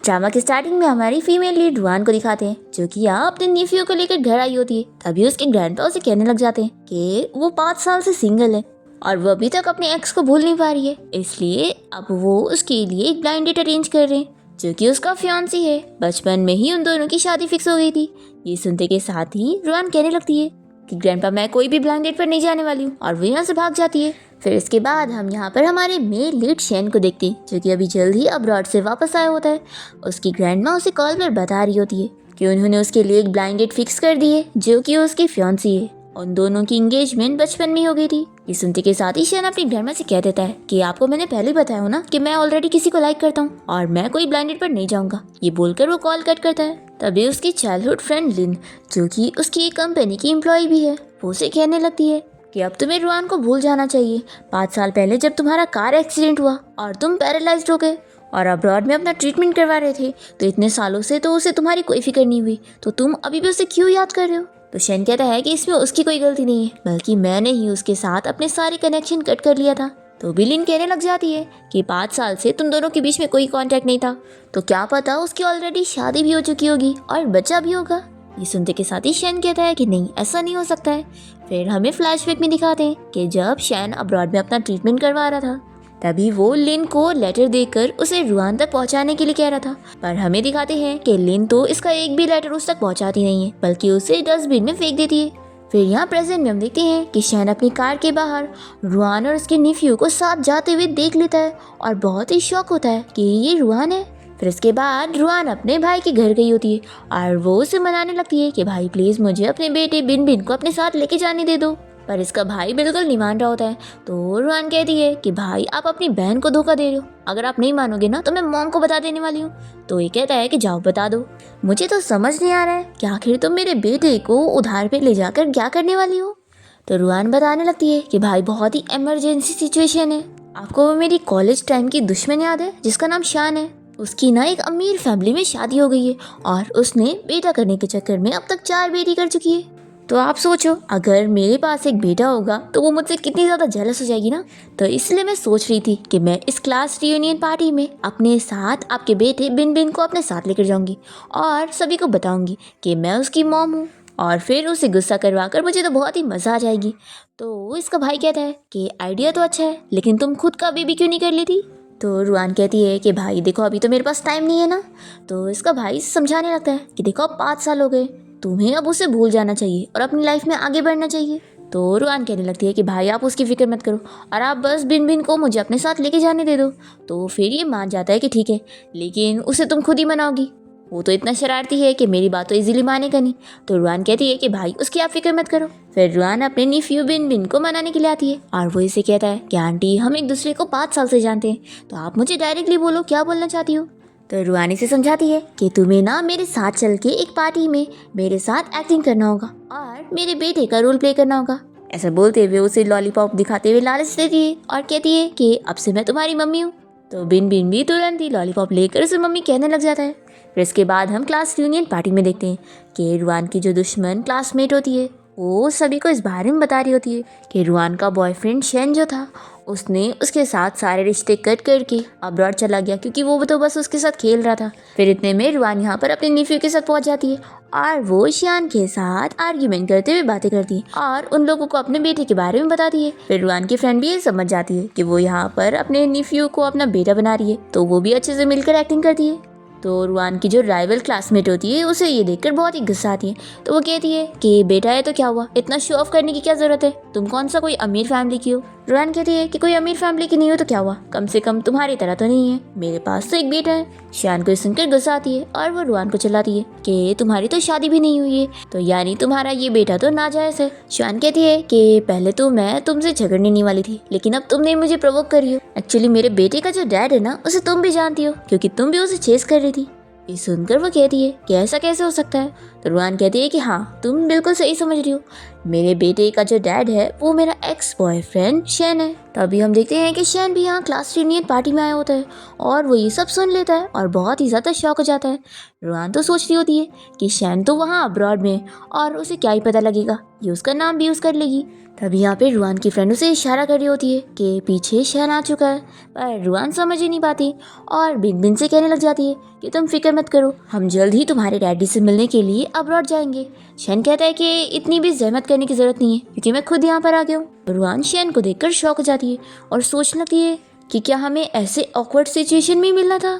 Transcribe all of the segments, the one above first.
Drama के starting में हमारी फीमेल लीड रुआन को दिखाते हैं, जो कि यहाँ अपने न्यूफ्यू को लेकर घर आई होती है। तभी उसके ग्रैंडपा उसे कहने लग जाते हैं कि वो 5 साल से सिंगल है और वो अभी तक अपने एक्स को भूल नहीं पा रही है, इसलिए अब वो उसके लिए एक ब्लाइंड डेट अरेंज कर रहे हैं, जो कि उसका फियांसी है। बचपन में ही उन दोनों की शादी फिक्स हो गई थी। ये सुनते के साथ ही रुआन कहने लगती है कि ग्रैंडपा मैं कोई भी ब्लाइंड डेट पर नहीं जाने वाली हूँ, और वो यहाँ से भाग जाती है। फिर इसके बाद हम यहाँ पर हमारे मेल लीड शैन को देखते हैं, जो कि अभी जल्द ही अब्रॉड से वापस आया होता है। उसकी ग्रैंडमा उसे कॉल पर बता रही होती है कि उन्होंने उसके लिए एक ब्लाइंड डेट फिक्स कर दी है, जो कि उसकी फियांसी है। उन दोनों की एंगेजमेंट बचपन में ही हो गई थी। ये सुनते के साथ ही शैन अपनी ग्रैंडमा से कह देता है कि आपको मैंने पहले बताया हो ना कि मैं ऑलरेडी किसी को लाइक करता हूँ और मैं कोई ब्लाइंड डेट पर नहीं जाऊंगा। ये बोलकर वो कॉल कट करता है। तभी उसकी चाइल्डहुड फ्रेंड लिन, जो कि उसकी एक कंपनी की एम्प्लॉय भी है, वो उसे कहने लगती है कि अब तुम्हें रुआन को भूल जाना चाहिए। 5 साल पहले जब तुम्हारा कार एक्सीडेंट हुआ और तुम पैरालाइज्ड हो गए और अब्रॉड में अपना ट्रीटमेंट करवा रहे थे, तो इतने सालों से तो उसे तुम्हारी कोई फिक्र नहीं हुई, तो तुम अभी भी उसे क्यों याद कर रहे हो। तो शैन कहता है कि इसमें उसकी कोई गलती नहीं है, बल्कि मैंने ही उसके साथ अपने सारे कनेक्शन कट कर लिया था। तो भी लिन कहने लग जाती है कि 5 साल से तुम दोनों के बीच में कोई कांटेक्ट नहीं था, तो क्या पता उसकी ऑलरेडी शादी भी हो चुकी होगी और बच्चा भी होगा। ये सुनते के साथ ही शैन कहता है कि नहीं, ऐसा नहीं हो सकता है। फिर हमें फ्लैशबैक में दिखाते हैं कि जब शैन अब्रॉड में अपना ट्रीटमेंट करवा रहा था, तभी वो लिन को लेटर देकर उसे रुआन तक पहुंचाने के लिए कह रहा था। पर हमें दिखाते हैं कि लिन तो इसका एक भी लेटर उस तक पहुंचाती नहीं है, बल्कि उसे डस्टबिन में फेंक देती है। फिर यहाँ प्रेजेंट में हम देखते हैं कि शैन अपनी कार के बाहर रुआन और उसके निफ्यू को साथ जाते हुए देख लेता है और बहुत ही शौक होता है कि ये रुआन है। फिर इसके बाद रुआन अपने भाई के घर गई होती है और वो उसे मनाने लगती है कि भाई प्लीज़ मुझे अपने बेटे बिन बिन को अपने साथ लेके जाने दे दो। पर इसका भाई बिल्कुल नहीं मान रहा होता है। तो रुआन कहती है कि भाई आप अपनी बहन को धोखा दे रहे हो, अगर आप नहीं मानोगे ना तो मैं मॉम को बता देने वाली हूँ। तो ये कहता है कि जाओ बता दो। मुझे तो समझ नहीं आ रहा है कि आखिर तुम मेरे बेटे को उधार पे ले जाकर क्या करने वाली हो। तो रुआन बताने लगती है कि भाई बहुत ही इमरजेंसी सिचुएशन है। आपको वो मेरी कॉलेज टाइम की दुश्मन याद है जिसका नाम शान है। उसकी ना एक अमीर फैमिली में शादी हो गई है और उसने बेटा करने के चक्कर में अब तक 4 बेटी कर चुकी है। तो आप सोचो अगर मेरे पास एक बेटा होगा तो वो मुझसे कितनी ज़्यादा जेलस हो जाएगी ना। तो इसलिए मैं सोच रही थी कि मैं इस क्लास रियूनियन पार्टी में अपने साथ आपके बेटे बिन बिन को अपने साथ लेकर जाऊंगी और सभी को बताऊंगी कि मैं उसकी मॉम हूँ, और फिर उसे गुस्सा करवा कर मुझे तो बहुत ही मज़ा आ जाएगी। तो इसका भाई कहता है कि आइडिया तो अच्छा है, लेकिन तुम खुद का बेबी क्यों नहीं कर लेती। तो रुआन कहती है कि भाई देखो अभी तो मेरे पास टाइम नहीं है ना। तो इसका भाई समझाने लगता है कि देखो अब 5 साल हो गए, तुम्हें अब उसे भूल जाना चाहिए और अपनी लाइफ में आगे बढ़ना चाहिए। तो रुआन कहने लगती है कि भाई आप उसकी फिक्र मत करो और आप बस बिन बिन को मुझे अपने साथ लेके जाने दे दो। तो फिर ये मान जाता है कि ठीक है, लेकिन उसे तुम खुद ही मनाओगी, वो तो इतना शरारती है कि मेरी बात तो इजीली मानेगा नहीं। तो रुआन कहती है कि भाई उसकी आप फिक्र मत करो। फिर रुआन अपने निफ्यू बिन बिन को मनाने के लिए आती है और वो इसे कहता है कि आंटी हम एक दूसरे को 5 साल से जानते हैं, तो आप मुझे डायरेक्टली बोलो क्या बोलना चाहती हो। तो रुआन इसे समझाती है कि तुम्हें ना मेरे साथ चल के एक पार्टी में मेरे साथ एक्टिंग करना होगा और मेरे बेटे का रोल प्ले करना होगा। ऐसा बोलते हुए उसे लॉलीपॉप दिखाते हुए लालच देती है और कहती है कि अब से मैं तुम्हारी मम्मी हूँ। तो बिन बिन भी तुरंत ही लॉलीपॉप लेकर उसे मम्मी कहने लग जाता है। फिर इसके बाद हम क्लास रियूनियन पार्टी में देखते हैं कि रुआन की जो दुश्मन क्लासमेट होती है वो सभी को इस बारे में बता रही होती है कि रुआन का बॉयफ्रेंड शैन जो था उसने उसके साथ सारे रिश्ते कट करके अब्रॉड चला गया, क्योंकि वो तो बस उसके साथ खेल रहा था। फिर इतने में रुआन यहाँ पर अपने निफ्यू के साथ पहुँच जाती है और वो शैन के साथ आर्ग्यूमेंट करते हुए बातें करती है और उन लोगों को अपने बेटे के बारे में बताती है। फिर रुआन की फ्रेंड भी ये समझ जाती है कि वो यहाँ पर अपने निफ्यू को अपना बेटा बना रही है, तो वो भी अच्छे से मिलकर एक्टिंग करती है। तो रुआन की जो राइवल क्लासमेट होती है उसे ये देखकर बहुत ही गुस्सा आती है। तो वो कहती है कि बेटा है तो क्या हुआ, इतना शो ऑफ करने की क्या जरूरत है, तुम कौन सा कोई अमीर फैमिली की हो। रुआन कहती है कि कोई अमीर फैमिली की नहीं हो तो क्या हुआ, कम से कम तुम्हारी तरह तो नहीं है, मेरे पास तो एक बेटा है। शैन को सुनकर गुस्सा आती है और वो रुआन को चिल्लाती है कि तुम्हारी तो शादी भी नहीं हुई है, तो यानी तुम्हारा ये बेटा तो नाजायज है। शैन कहती है कि पहले तो मैं तुमसे झगड़ने नहीं वाली थी, लेकिन अब तुमने मुझे प्रोवोक करी हो। एक्चुअली मेरे बेटे का जो डैड है ना उसे तुम भी जानती हो, क्योंकि तुम भी उसे चेस कर रही थी। ये सुनकर वो कहती है कि ऐसा कैसे हो सकता है। तो रुआन कहती है कि हाँ तुम बिल्कुल सही समझ रही हो, मेरे बेटे का जो डैड है वो मेरा एक्स बॉयफ्रेंड शैन है। तभी हम देखते हैं कि शैन भी यहाँ क्लास रियूनियन पार्टी में आया होता है और वो ये सब सुन लेता है और बहुत ही ज़्यादा शॉक हो जाता है। रुआन तो सोच रही होती है कि शैन तो वहाँ अब्रॉड में है और उसे क्या ही पता लगेगा, ये उसका नाम भी यूज़ कर लेगी। तभी यहाँ पे रुआन की फ्रेंड उसे इशारा कर रही होती है कि पीछे शैन आ चुका है, पर रुआन समझ ही नहीं पाती और बिन बिन से कहने लग जाती है कि तुम फिक्र मत करो, हम जल्द ही तुम्हारे डैडी से मिलने के लिए अब्रॉड जाएंगे। शैन कहता है कि इतनी भी जहमत करने की जरूरत नहीं है क्योंकि मैं खुद यहाँ पर आ गया हूँ। रुआन शैन को देखकर शॉक हो जाती है और सोचने लगती है कि क्या हमें ऐसे ऑकवर्ड सिचुएशन में ही मिलना था।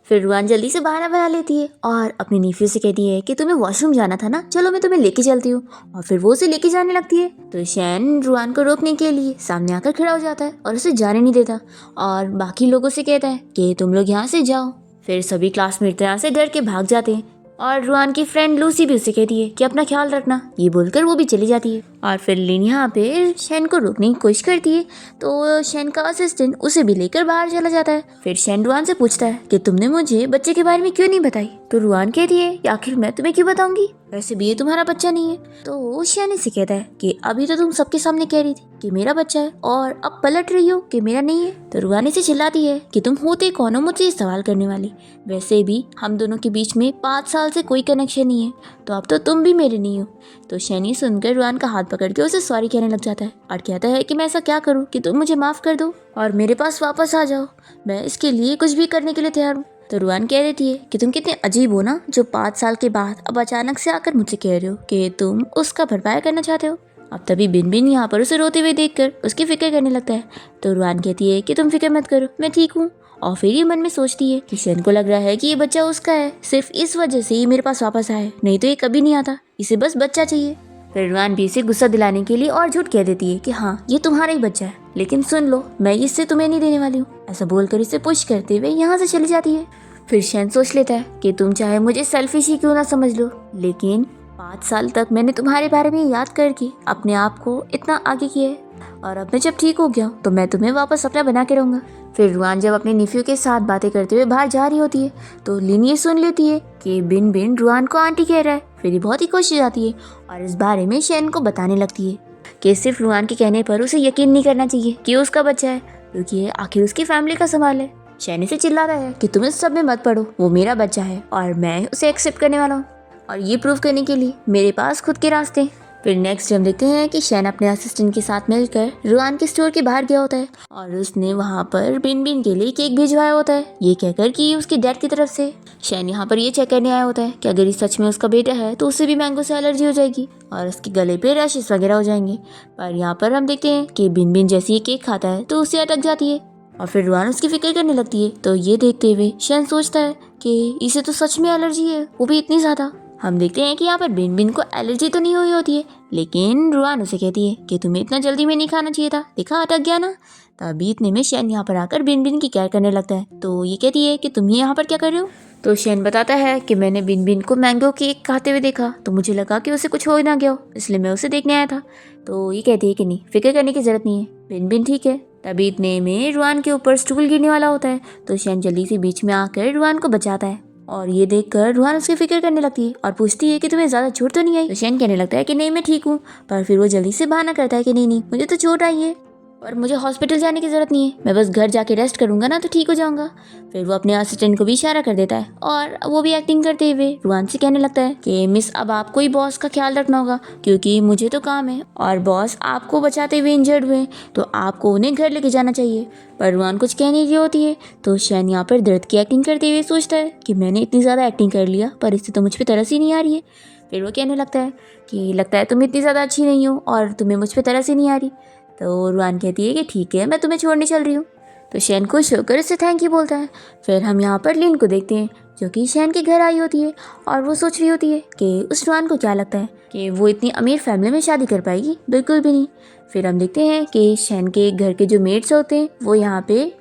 फिर रुआन जल्दी से बहाना बना लेती है और अपनी नीफी से कहती है कि तुम्हें वॉशरूम जाना था ना, चलो मैं तुम्हें लेके चलती हूँ। और फिर वो उसे लेके जाने लगती है तो शैन रुआन को रोकने के लिए सामने आकर खड़ा हो जाता है और उसे जाने नहीं देता और बाकी लोगों से कहता है कि तुम लोग यहाँ से जाओ। फिर सभी क्लासमेट यहाँ से डर के भाग जाते हैं और रुआन की फ्रेंड लूसी भी उसे कहती है कि अपना ख्याल रखना, ये बोलकर वो भी चली जाती है। और फिर लिन यहाँ पे शैन को रोकने की कोशिश करती है तो शैन का असिस्टेंट उसे भी लेकर बाहर चला जाता है। फिर शैन रुआन से पूछता है कि तुमने मुझे बच्चे के बारे में क्यों नहीं बताई, तो रुआन कहती है कि आखिर मैं तुम्हें क्यों बताऊंगी, वैसे भी ये तुम्हारा बच्चा नहीं है। तो शैन इसे कहता है कि अभी तो तुम सबके सामने कह रही थी कि मेरा बच्चा है और अब पलट रही हो कि मेरा नहीं है। तो रुआन इसे चिल्लाती है कि तुम होते कौन हो मुझसे सवाल करने वाली, वैसे भी हम दोनों के बीच में 5 साल से कोई कनेक्शन नहीं है, तो अब तो तुम भी मेरे नहीं हो। तो शैनी सुनकर रुआन का हाथ पकड़ के उसे सॉरी कहने लग जाता है और कहता है कि मैं ऐसा क्या करूं कि तुम मुझे माफ़ कर दो और मेरे पास वापस आ जाओ, मैं इसके लिए कुछ भी करने के लिए तैयार हूँ। तो रुआन कह देती है कि तुम कितने अजीब हो ना, जो 5 साल के बाद अब अचानक से आकर मुझसे कह रहे हो कि तुम उसका भरपाया करना चाहते हो। अब तभी बिन बिन यहाँ पर उसे रोते हुए देखकर उसकी फिक्र करने लगता है। तो रुआन कहती है कि तुम फिक्र मत करो, मैं ठीक हूँ। और फिर ये मन में सोचती है कि शैन को लग रहा है कि ये बच्चा उसका है, सिर्फ इस वजह से ही मेरे पास वापस आया है, नहीं तो ये कभी नहीं आता, इसे बस बच्चा चाहिए। फिर रुआन भी इसे गुस्सा दिलाने के लिए और झूठ कह देती है कि हाँ ये तुम्हारा ही बच्चा है, लेकिन सुन लो मैं इससे तुम्हें नहीं देने वाली हूँ। ऐसा बोलकर इसे पुश करते हुए यहाँ से चली जाती है। फिर शैन सोच लेता है कि तुम चाहे मुझे सेल्फिश ही क्यों ना समझ लो, लेकिन 5 साल तक मैंने तुम्हारे बारे में याद करके अपने आप को इतना आगे किया है और अब मैं जब ठीक हो गया तो मैं तुम्हें वापस अपना बना के रहूँगा। फिर रुआन जब अपने निफ्यू के साथ बातें करते हुए बाहर जा रही होती है तो लिन ये सुन लेती है कि बिन बिन रुआन को आंटी कह रहा है। फिर ये बहुत ही खुश हो जाती है और इस बारे में शैन को बताने लगती है कि सिर्फ रुआन के कहने पर उसे यकीन नहीं करना चाहिए कि उसका बच्चा है, क्योंकि ये आखिर उसकी फैमिली का सवाल है। शैन से चिल्ला रहा है कि तुम इस सब में मत पड़ो, वो मेरा बच्चा है और मैं उसे एक्सेप्ट करने वाला हूँ और ये प्रूव करने के लिए मेरे पास खुद के रास्ते हैं। फिर नेक्स्ट हम देखते हैं कि शैन अपने असिस्टेंट के साथ मिलकर रुआन के स्टोर के बाहर गया होता है और उसने वहाँ पर बिन बिन के लिए केक भिजवाया होता है, ये कहकर कि उसकी डैड की तरफ से। शैन यहाँ पर ये चेक करने आया होता है कि अगर ये सच में उसका बेटा है तो उसे भी मैंगो से एलर्जी हो जाएगी और उसके गले पे रैशेस वगैरह हो जाएंगे। पर यहाँ पर हम देखते हैं कि बिन बिन जैसे ही केक खाता है तो उसे अटक जाती है और फिर रुआन उसकी फिक्र करने लगती है। तो ये देखते हुए शैन सोचता है कि इसे तो सच में एलर्जी है, वो भी इतनी ज़्यादा। हम देखते हैं कि यहाँ पर बिन बिन को एलर्जी तो नहीं हुई होती है, लेकिन रुआन उसे कहती है कि तुम्हें इतना जल्दी में नहीं खाना चाहिए था, देखा अटक गया ना। तभी इतने में शैन यहाँ पर आकर बिन बिन की केयर करने लगता है। तो ये कहती है कि तुम यहाँ पर क्या कर रहे हो। तो शैन बताता है कि मैंने बिन बिन को मैंगो केक खाते हुए देखा तो मुझे लगा कि उसे कुछ हो ना गया हो, इसलिए मैं उसे देखने आया था। तो ये कहती है कि नहीं, फिक्र करने की जरूरत नहीं है, बिन बिन ठीक है। तभी इतने में रुआन के ऊपर स्टूल गिरने वाला होता है तो शैन जल्दी से बीच में आकर रुआन को बचाता है और ये देखकर रुआन उसकी फिक्र करने लगती है और पूछती है कि तुम्हें ज़्यादा चोट तो नहीं आई। तो शैन कहने लगता है कि नहीं मैं ठीक हूँ, पर फिर वो जल्दी से बहाना करता है कि नहीं मुझे तो चोट आई है और मुझे हॉस्पिटल जाने की ज़रूरत नहीं है, मैं बस घर जाके रेस्ट करूँगा ना तो ठीक हो जाऊँगा। फिर वो अपने असिस्टेंट को भी इशारा कर देता है और वो भी एक्टिंग करते हुए रुआन से कहने लगता है कि मिस अब आपको ही बॉस का ख्याल रखना होगा, क्योंकि मुझे तो काम है और बॉस आपको बचाते हुए इंजर्ड हुए तो आपको उन्हें घर लेके जाना चाहिए। पर रुआन कुछ कह नहीं रही होती है तो शैन यहाँ पर दर्द की एक्टिंग करते हुए सोचता है कि मैंने इतनी ज़्यादा एक्टिंग कर लिया पर इससे तो मुझ पर तरस ही नहीं आ रही है। फिर वो कहने लगता है कि लगता है तुम इतनी ज़्यादा अच्छी नहीं हो और तुम्हें मुझ पर तरस ही नहीं आ रही। तो रुआन कहती है कि ठीक है मैं तुम्हें छोड़ने चल रही हूँ। तो शैन खुश होकर उससे थैंक यू बोलता है। फिर हम यहाँ पर लिन को देखते हैं जो कि शैन के घर आई होती है और वो सोच रही होती है कि उस रुआन को क्या लगता है कि वो इतनी अमीर फैमिली में शादी कर पाएगी, बिल्कुल भी नहीं। फिर हम देखते हैं कि शैन के घर के जो मेड्स होते हैं वो यहाँ पे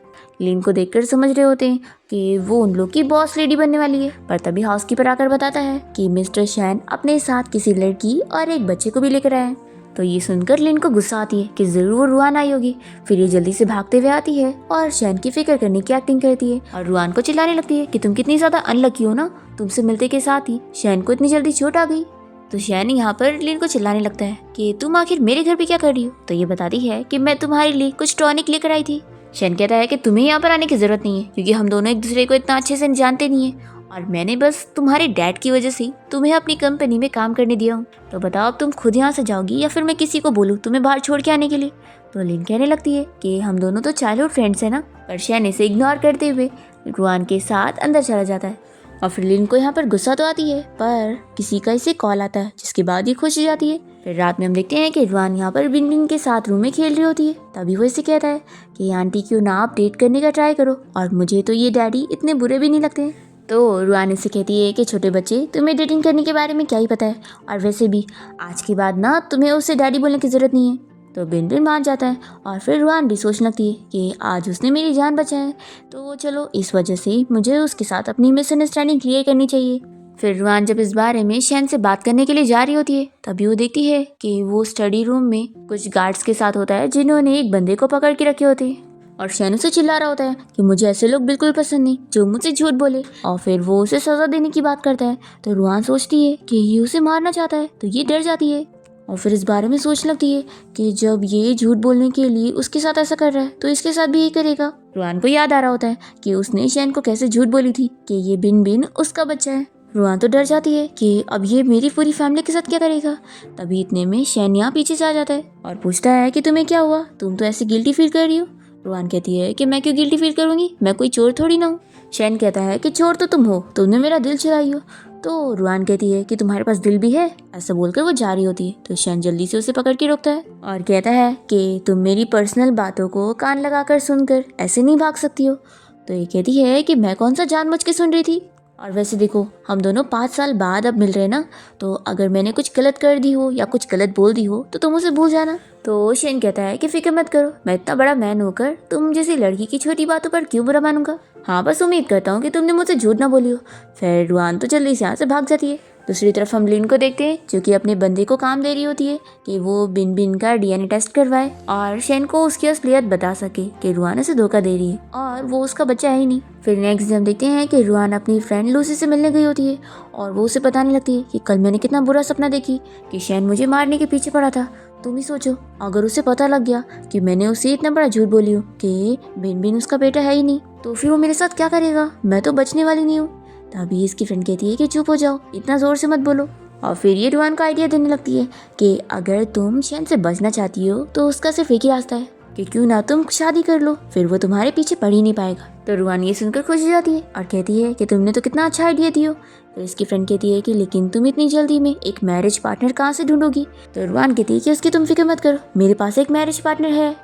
लिन को देखकर समझ रहे होते हैं कि वो उन लोग की बॉस लेडी बनने वाली है। पर तभी हाउसकीपर आकर बताता है कि मिस्टर शैन अपने साथ किसी लड़की और एक बच्चे को भी लेकर आए हैं। तो ये सुनकर लिन को गुस्सा आती है कि जरूर रुआन आई होगी। फिर ये जल्दी से भागते हुए आती है और शैन की फिक्र करने की एक्टिंग करती है और रुआन को चिल्लाने लगती है कि तुम कितनी ज्यादा अनलकी हो ना, तुमसे मिलते के साथ ही शैन को इतनी जल्दी चोट आ गई। तो शैन यहाँ पर लिन को चिल्लाने लगता है कि तुम आखिर मेरे घर पे क्या कर रही हो। तो ये बताती है कि मैं तुम्हारे लिए कुछ टॉनिक लेकर आई थी। शैन कहता है कि तुम्हें यहाँ पर आने की जरूरत नहीं है, क्योंकि हम दोनों एक दूसरे को इतना अच्छे से जानते नहीं है, और मैंने बस तुम्हारे डैड की वजह से तुम्हें अपनी कंपनी में काम करने दिया हूँ। तो बताओ अब तुम खुद यहाँ से जाओगी या फिर मैं किसी को बोलूँ तुम्हें बाहर छोड़ के आने के लिए। तो लिन कहने लगती है कि हम दोनों तो चाइल्डहुड फ्रेंड्स हैं ना। पर शैन इसे इग्नोर करते हुए रुआन के साथ अंदर चला जाता है। और फिर लिन को यहाँ पर गुस्सा तो आती है, पर किसी का इसे कॉल आता है, जिसके बाद ये खुश हो जाती है। फिर रात में हम देखते हैं कि रुआन यहाँ पर बिन बिन के साथ रूम में खेल रही होती है। तभी वो इसे कहता है कि आंटी क्यों ना आप डेट करने का ट्राई करो, और मुझे तो ये डैडी इतने बुरे भी नहीं लगते। तो रुआन इसे कहती है कि छोटे बच्चे, तुम्हें डेटिंग करने के बारे में क्या ही पता है, और वैसे भी आज के बाद ना तुम्हें उसे डैडी बोलने की जरूरत नहीं है। तो बिन बिन मान जाता है, और फिर रुआन भी सोचने लगती है कि आज उसने मेरी जान बचाई है, तो चलो इस वजह से मुझे उसके साथ अपनी मिसअंडरस्टैंडिंग क्लियर करनी चाहिए। फिर रुआन जब इस बारे में शैन से बात करने के लिए जा रही होती है, तभी वो देखती है कि वो स्टडी रूम में कुछ गार्ड्स के साथ होता है, जिन्होंने एक बंदे को पकड़ के रखे होते हैं। और शैन उसे चिल्ला रहा होता है कि मुझे ऐसे लोग बिल्कुल पसंद नहीं जो मुझसे झूठ बोले, और फिर वो उसे सजा देने की बात करता है। तो रुआन सोचती है कि ये उसे मारना चाहता है, तो ये डर जाती है, और फिर इस बारे में सोचने लगती है कि जब ये झूठ बोलने के लिए उसके साथ ऐसा कर रहा है, तो इसके साथ भी यही करेगा। रुआन को याद आ रहा होता है कि उसने शैन को कैसे झूठ बोली थी कि ये बिन बिन उसका बच्चा है। रुआन तो डर जाती है कि अब ये मेरी पूरी फैमिली के साथ क्या करेगा। तभी इतने में शैन यहाँ पीछे से आ जाता है और पूछता है कि तुम्हें क्या हुआ, तुम तो ऐसे गिल्टी फील कर रही हो। रुआन कहती है कि मैं क्यों गिल्टी फील करूंगी, मैं कोई चोर थोड़ी ना हूँ। शैन कहता है कि चोर तो तुम हो, तुमने मेरा दिल चुराई हो। तो रुआन कहती है कि तुम्हारे पास दिल भी है। ऐसा बोलकर वो जा रही होती है, तो शैन जल्दी से उसे पकड़ के रोकता है और कहता है कि तुम मेरी पर्सनल बातों को कान लगाकर सुनकर ऐसे नहीं भाग सकती हो। तो ये कहती है कि मैं कौन सा जानबूझ के सुन रही थी, और वैसे देखो हम दोनों 5 साल बाद अब मिल रहे हैं ना, तो अगर मैंने कुछ गलत कर दी हो या कुछ गलत बोल दी हो तो तुम उसे भूल जाना। तो शेन कहता है कि फिक्र मत करो, मैं इतना बड़ा मैन होकर तुम जैसी लड़की की छोटी बातों पर क्यों बुरा मानूंगा। हाँ बस उम्मीद करता हूँ कि तुमने मुझसे झूठ ना बोली हो। फिर रुआन तो जल्दी से यहाँ से भाग जाती है। दूसरी तरफ हम लिन को देखते हैं, जो कि अपने बंदे को काम दे रही होती है कि वो बिन बिन का डीएनए टेस्ट करवाए और शेन को उसकी असलियत बता सके कि रुआन उसे धोखा दे रही है और वो उसका बच्चा है ही नहीं। फिर नेक्स्ट डे हम देखते हैं कि रुआन अपनी फ्रेंड लूसी से मिलने गई होती है और वो उसे बताने लगती है कि कल मैंने कितना बुरा सपना देखी कि शेन मुझे मारने के पीछे पड़ा था। तुम ही सोचो अगर उसे पता लग गया कि मैंने उसे इतना बड़ा झूठ बोली हूँ कि बिन बिन उसका बेटा है ही नहीं, तो फिर वो मेरे साथ क्या करेगा, मैं तो बचने वाली नहीं हूँ। तभी इसकी फ्रेंड कहती है कि चुप हो जाओ, इतना जोर से मत बोलो। और फिर ये रुआन को आइडिया देने लगती है कि अगर तुम शेन से बचना चाहती हो तो उसका सिर्फ एक ही रास्ता है कि क्यों ना तुम शादी कर लो, फिर वो तुम्हारे पीछे पड़ ही नहीं पाएगा। तो रुआन ये सुनकर खुश हो जाती है और कहती है कि तुमने तो कितना अच्छा आइडिया दिया। तो इसकी फ्रेंड कहती है कि लेकिन तुम इतनी जल्दी में एक मैरिज पार्टनर कहाँ से ढूंढोगी। तो रुआन कहती है कि उसकी तुम फिक्र मत करो, मेरे पास एक मैरिज पार्टनर है।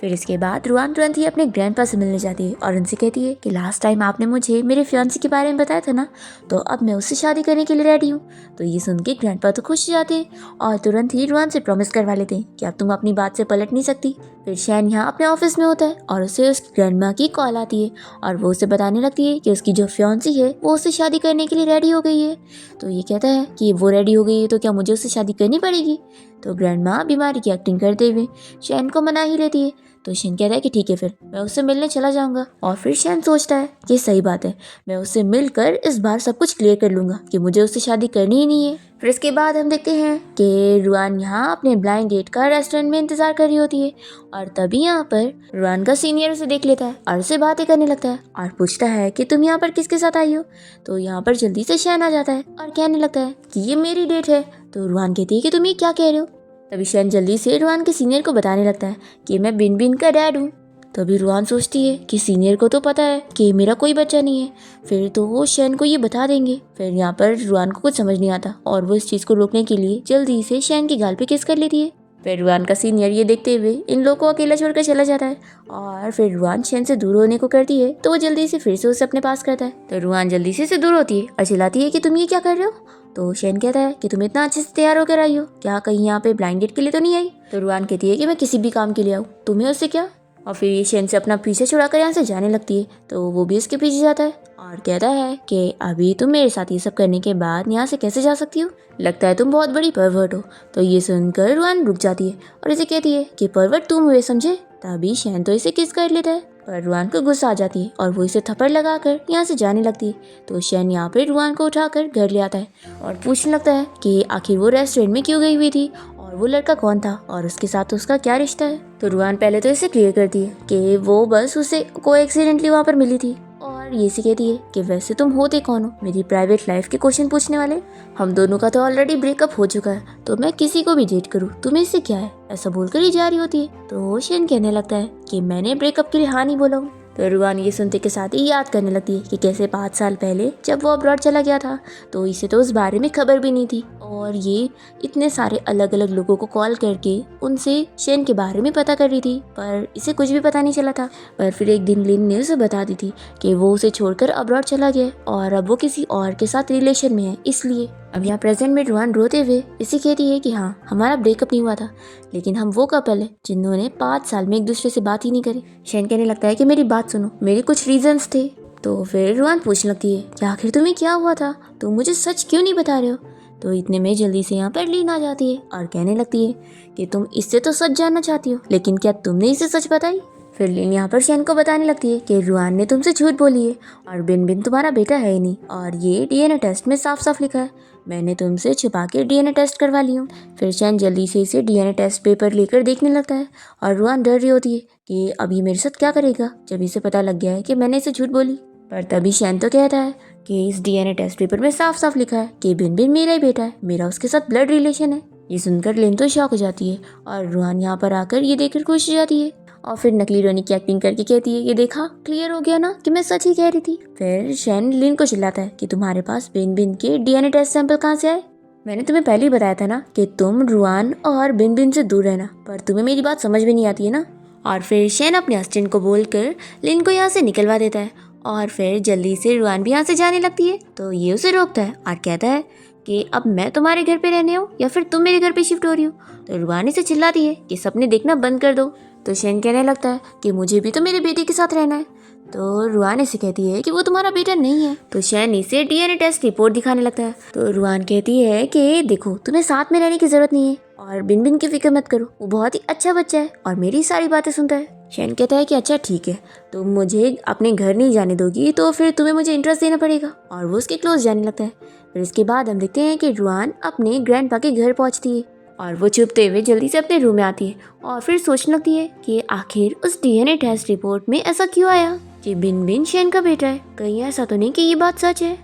फिर इसके बाद रुआन तुरंत ही अपने ग्रैंडपा से मिलने जाती है और उनसे कहती है कि लास्ट टाइम आपने मुझे मेरे फियांसी के बारे में बताया था ना, तो अब मैं उससे शादी करने के लिए रेडी हूँ। तो ये सुन के ग्रैंडपा तो खुश हो जाते हैं और तुरंत ही रुआन से प्रॉमिस करवा लेते हैं कि अब तुम अपनी बात से पलट नहीं सकती। फिर शैन यहाँ अपने ऑफिस में होता है और उसे उसकी ग्रैंडमा की कॉल आती है और वो उसे बताने लगती है कि उसकी जो फियांसी है वो उससे शादी करने के लिए रेडी हो गई है। तो ये कहता है कि वो रेडी हो गई है तो क्या मुझे उससे शादी करनी पड़ेगी। तो ग्रैंडमा बीमारी की एक्टिंग करते हुए शैन को मना ही लेती है। तो शेन कहता है कि ठीक है फिर मैं उससे मिलने चला जाऊंगा। और फिर शेन सोचता है कि सही बात है, मैं उससे मिलकर इस बार सब कुछ क्लियर कर लूंगा कि मुझे उससे शादी करनी ही नहीं है। फिर इसके बाद हम देखते हैं कि रुआन यहाँ अपने ब्लाइंड डेट का रेस्टोरेंट में इंतजार कर रही होती है और तभी यहाँ पर रुआन का सीनियर उसे देख लेता है और उससे बातें करने लगता है और पूछता है कि तुम यहाँ पर किसके साथ आई हो। तो यहाँ पर जल्दी से शेन आ जाता है और कहने लगता है कि ये मेरी डेट है। तो रुआन कहती है कि तुम ये क्या कह रहे हो। तभी शेन जल्दी से रुआन के सीनियर को बताने लगता है कि मैं बिन बिन का डैड हूँ। तभी रुआन सोचती है कि सीनियर को तो पता है कि मेरा कोई बच्चा नहीं है, फिर तो वो शेन को ये बता देंगे। फिर यहाँ पर रुआन को कुछ समझ नहीं आता और वो इस चीज़ को रोकने के लिए जल्दी से शेन की गाल पे किस कर लेती है। फिर रुआन का सीनियर ये देखते हुए इन लोगों को अकेला छोड़कर चला जाता है और फिर रुआन शेन से दूर होने को करती है तो वो जल्दी से फिर से उसे अपने पास करता है। तो रुआन जल्दी से दूर होती है और चिल्लाती है कि तुम ये क्या कर रहे हो। तो शेन कहता है कि तुम इतना अच्छे से तैयार होकर आई हो, क्या कहीं यहाँ पे ब्लाइंड डेट के लिए तो नहीं आई। तो रुआन कहती है कि मैं किसी भी काम के लिए आऊँ, तुम्हें उससे क्या। और फिर ये शेन से अपना पीछे छुड़ाकर यहाँ से जाने लगती है तो वो भी उसके पीछे जाता है और कहता है कि अभी तुम मेरे साथ ये सब करने के बाद यहाँ से कैसे जा सकती हो, लगता है तुम बहुत बड़ी परवर्ट हो। तो ये सुनकर रुआन रुक जाती है और इसे कहती है कि परवर्ट तुम हुए समझे। तभी शेन तो इसे किस कर लेता है पर रुआन को गुस्सा आ जाती है और वो इसे थप्पड़ लगाकर यहाँ से जाने लगती है। तो शेन यहाँ पे रुआन को उठाकर घर ले आता है और पूछने लगता है कि आखिर वो रेस्टोरेंट में क्यों गई हुई थी और वो लड़का कौन था और उसके साथ उसका क्या रिश्ता है। तो रुआन पहले तो इसे क्लियर करती है कि वो बस उसे को एक्सीडेंटली वहाँ पर मिली थी और ये सी कहती है कि वैसे तुम होते कौन हो मेरी प्राइवेट लाइफ के क्वेश्चन पूछने वाले। हम दोनों का तो ऑलरेडी ब्रेकअप हो चुका है तो मैं किसी को भी डेट करूँ तुम्हें इससे क्या है, ऐसा बोलकर ही जा रही होती है। तो शेन कहने लगता है कि मैंने ब्रेकअप के लिए हाँ नहीं बोला हूँ। तो रुआन ये सुनते के साथ ही याद करने लगती है कि कैसे 5 साल पहले जब वो अब्रॉड चला गया था तो इसे तो उस बारे में खबर भी नहीं थी और ये इतने सारे अलग अलग लोगों को कॉल करके उनसे शेन के बारे में पता कर रही थी पर इसे कुछ भी पता नहीं चला था। पर फिर एक दिन लिन ने उसे बता दी थी कि वो उसे छोड़कर अब्रॉड चला गया और अब वो किसी और के साथ रिलेशन में है। इसलिए अब यहाँ प्रेजेंट में रुआन रोते हुए इसे कहती है कि हाँ हमारा ब्रेकअप नहीं हुआ था लेकिन हम वो कपल है जिन्होंने 5 साल में एक दूसरे से बात ही नहीं करी। शेन कहने लगता है कि मेरी बात सुनो, मेरे कुछ रीजंस थे। तो फिर रुआन पूछने लगती है कि आखिर तुम्हें क्या हुआ था, तुम मुझे सच क्यों नहीं बता रहे हो। तो इतने में जल्दी से यहाँ पर लीन आ जाती है और कहने लगती है कि तुम इससे तो सच जानना चाहती हो लेकिन क्या तुमने इसे सच बताई। फिर लिन यहाँ पर शेन को बताने लगती है कि रुआन ने तुमसे झूठ बोली है और बिन बिन तुम्हारा बेटा है ही नहीं और ये डीएनए टेस्ट में साफ साफ लिखा है, मैंने तुमसे छुपा के डीएनए टेस्ट करवा ली हूँ। फिर शेन जल्दी से इसे डीएनए टेस्ट पेपर लेकर देखने लगता है और रुआन डर रही होती है कि अब ये मेरे साथ क्या करेगा जब इसे पता लग गया है कि मैंने इसे झूठ बोली। पर तभी शेन तो कहता है कि इस डीएनए टेस्ट पेपर में साफ साफ लिखा है कि बिन बिन मेरा ही बेटा है, मेरा उसके साथ ब्लड रिलेशन है। ये सुनकर लिन तो शॉक हो जाती है और रुआन यहाँ पर आकर ये देखकर खुश हो जाती है और फिर नकली रोनी की एक्टिंग करके कहती है कि देखा क्लियर हो गया ना कि मैं सच ही कह रही थी। फिर शेन लिन को चिल्लाता है कि तुम्हारे पास बिन बिन के डीएनए टेस्ट सैंपल कहाँ से आए, मैंने तुम्हें पहले ही बताया था ना कि तुम रुआन और बिन बिन से दूर रहना, पर तुम्हें मेरी बात समझ में नहीं आती है ना। और फिर शेन अपने असिस्टेंट को बोलकर लिन को यहाँ से निकलवा देता है और फिर जल्दी से रुआन भी यहाँ से जाने लगती है। तो ये उसे रोकता है और कहता है कि अब मैं तुम्हारे घर पे रहने हूँ या फिर तुम मेरे घर पे शिफ्ट हो रही हो। तो रुआन इसे चिल्लाती है कि सपने देखना बंद कर दो। तो शेन कहने लगता है कि मुझे भी तो मेरे बेटे के साथ रहना है। तो रुआन इसे कहती है कि वो तुम्हारा बेटा नहीं है। तो शेन इसे डीएनए टेस्ट रिपोर्ट दिखाने लगता है। तो रुआन कहती है कि देखो तुम्हें साथ में रहने की जरूरत नहीं है और बिन बिन की फिक्र मत करो, वो बहुत ही अच्छा बच्चा है और मेरी सारी बातें सुनता है। शेन कहता है कि अच्छा ठीक है, तुम मुझे अपने घर नहीं जाने दोगी तो फिर तुम्हें मुझे इंटरेस्ट देना पड़ेगा और वो उसके क्लोज जाने लगता है। फिर इसके बाद हम देखते हैं कि रुआन अपने ग्रैंडपा के घर पहुंचती है और वो छुपते हुए जल्दी से अपने रूम में आती है और फिर सोचने लगती है कि आखिर उस डीएनए टेस्ट रिपोर्ट में ऐसा क्यों आया कि बिन बिन शेन का बेटा है, कहीं ऐसा तो नहीं कि ये बात सच है।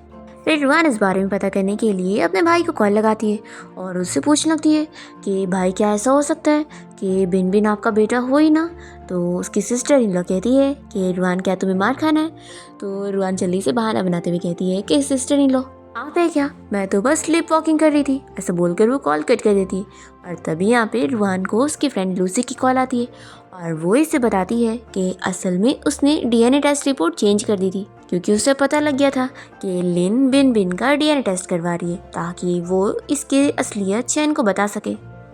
फिर रुआन इस बारे में पता करने के लिए अपने भाई को कॉल लगाती है और उससे पूछने लगती है कि भाई क्या ऐसा हो सकता है कि बिन बिन आपका बेटा हो ही ना। तो उसकी सिस्टर इन लॉ कहती है कि रुआन क्या तुम्हें मार खाना है। तो रुआन जल्दी से बहाना बनाते हुए कहती है कि सिस्टर इन लॉ आप है क्या, मैं तो बस स्लिप वॉकिंग कर रही थी, ऐसा बोलकर वो कॉल कट कर देती है। और तभी यहाँ पे रुआन को उसकी फ्रेंड लूसी की कॉल आती है और वो इसे बताती है कि असल में उसने डीएनए टेस्ट रिपोर्ट चेंज कर दी थी क्योंकि उसे पता लग गया था कि लिन बिन बिन का डीएनए टेस्ट करवा रही है ताकि वो इसके असलियत शेन को बता सके।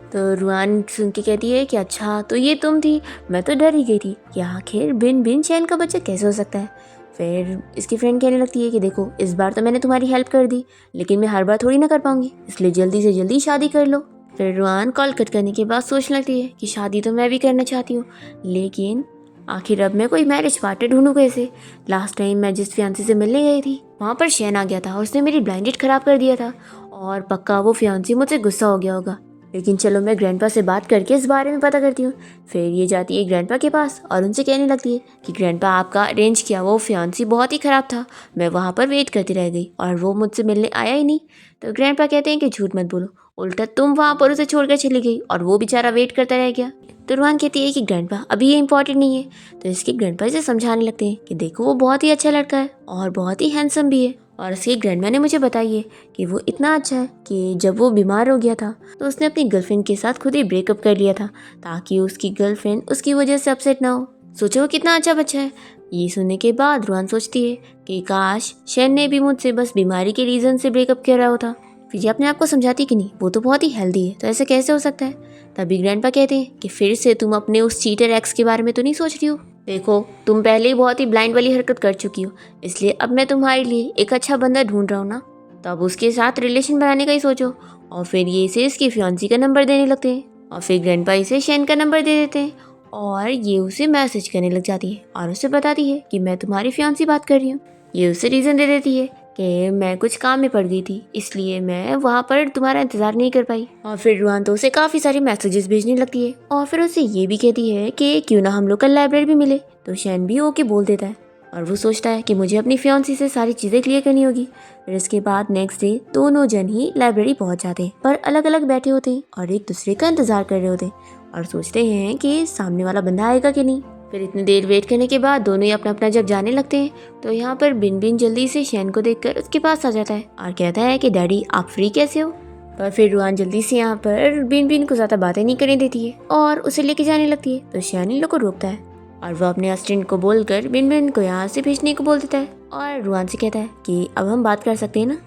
तो रुआन सुन के कहती है कि अच्छा तो ये तुम थी, मैं तो डर ही गई थी कि आखिर बिन बिन शेन का बच्चा कैसे हो सकता है। फिर इसकी फ्रेंड कहने लगती है कि देखो इस बार तो मैंने तुम्हारी हेल्प कर दी लेकिन मैं हर बार थोड़ी ना कर पाऊंगी, इसलिए जल्दी से जल्दी शादी कर लो। फिर रुआन कॉल कट करने के बाद सोचने लगती है कि शादी तो मैं भी करना चाहती हूँ लेकिन आखिर अब मैं कोई मैरिज पार्टनर ढूंढूं कैसे। लास्ट टाइम मैं जिस फियांसी से मिलने गई थी वहाँ पर शेन आ गया था और उसने मेरी ब्लाइंड डेट खराब कर दिया था और पक्का वो फियांसी मुझसे गुस्सा हो गया होगा, लेकिन चलो मैं ग्रैंडपा से बात करके इस बारे में पता करती हूँ। फिर ये जाती है ग्रैंडपा के पास और उनसे कहने लगती है कि ग्रैंडपा आपका अरेंज किया वो फियांसी बहुत ही ख़राब था, मैं वहाँ पर वेट करती रह गई और वो मुझसे मिलने आया ही नहीं। तो ग्रैंडपा कहते हैं कि झूठ मत बोलो, उल्टा तुम वहाँ पर उसे छोड़कर चली गई और वो बेचारा वेट करता रह गया। तो रुआन कहती है कि ग्रैंडपा अभी ये इंपॉर्टेंट नहीं है। तो इसके ग्रैंडपा इसे समझाने लगते हैं कि देखो वो बहुत ही अच्छा लड़का है और बहुत ही हैंडसम भी है और उसकी ग्रैंडमा ने मुझे बताई है कि वो इतना अच्छा है कि जब वो बीमार हो गया था तो उसने अपनी गर्लफ्रेंड के साथ खुद ही ब्रेकअप कर लिया था ताकि उसकी गर्लफ्रेंड उसकी वजह से अपसेट ना हो। सोचो वो कितना अच्छा बच्चा है। ये सुनने के बाद रुआन सोचती है कि काश शेन ने भी मुझसे बस बीमारी के रीज़न से ब्रेकअप कर रहा होता। फिर ये अपने आप को समझाती कि नहीं वो तो बहुत ही हेल्दी है तो ऐसे कैसे हो सकता है। तभी ग्रैंडपा कहते हैं कि फिर से तुम अपने उस चीटर एक्स के बारे में तो नहीं सोच रही हो, देखो तुम पहले ही बहुत ही ब्लाइंड वाली हरकत कर चुकी हो, इसलिए अब मैं तुम्हारे लिए एक अच्छा बंदा ढूंढ रहा हूँ ना, तो अब उसके साथ रिलेशन बनाने का ही सोचो। और फिर ये इसे इसकी फियांसी का नंबर देने लगते हैं और फिर ग्रैंडपा इसे शेन का नंबर दे देते हैं और ये उसे मैसेज करने लग जाती है और उसे बताती है कि मैं तुम्हारी फियांसी बात कर रही हूँ। ये उसे रीज़न दे देती है कि मैं कुछ काम में पड़ गई थी, इसलिए मैं वहाँ पर तुम्हारा इंतज़ार नहीं कर पाई। और फिर रुआन तो उसे काफ़ी सारे मैसेजेस भेजने लगती है और फिर उसे ये भी कहती है कि क्यों ना हम लोग कल लाइब्रेरी भी मिले। तो शैन भी ओके बोल देता है और वो सोचता है कि मुझे अपनी फियांसी से सारी चीज़ें क्लियर करनी होगी। फिर इसके बाद नेक्स्ट डे दोनों जन ही लाइब्रेरी पहुंच जाते हैं, पर अलग अलग बैठे होते हैं और एक दूसरे का इंतजार कर रहे होते हैं और सोचते हैं कि सामने वाला बंदा आएगा कि नहीं। फिर इतनी देर वेट करने के बाद दोनों ही अपना अपना जब जाने लगते हैं तो यहाँ पर बिन बिन जल्दी से शैन को देखकर उसके पास आ जाता है और कहता है कि डैडी आप फ्री कैसे हो। पर फिर रुआन जल्दी से यहाँ पर बिन बिन को ज़्यादा बातें नहीं करने देती है और उसे लेके जाने लगती है। तो शैन इन लोग को रोकता है और वह अपने असिस्टेंट को बोलकर बिन बिन को यहाँ से भेजने को बोल देता है और रुआन से कहता है कि अब हम बात कर सकते हैं ना।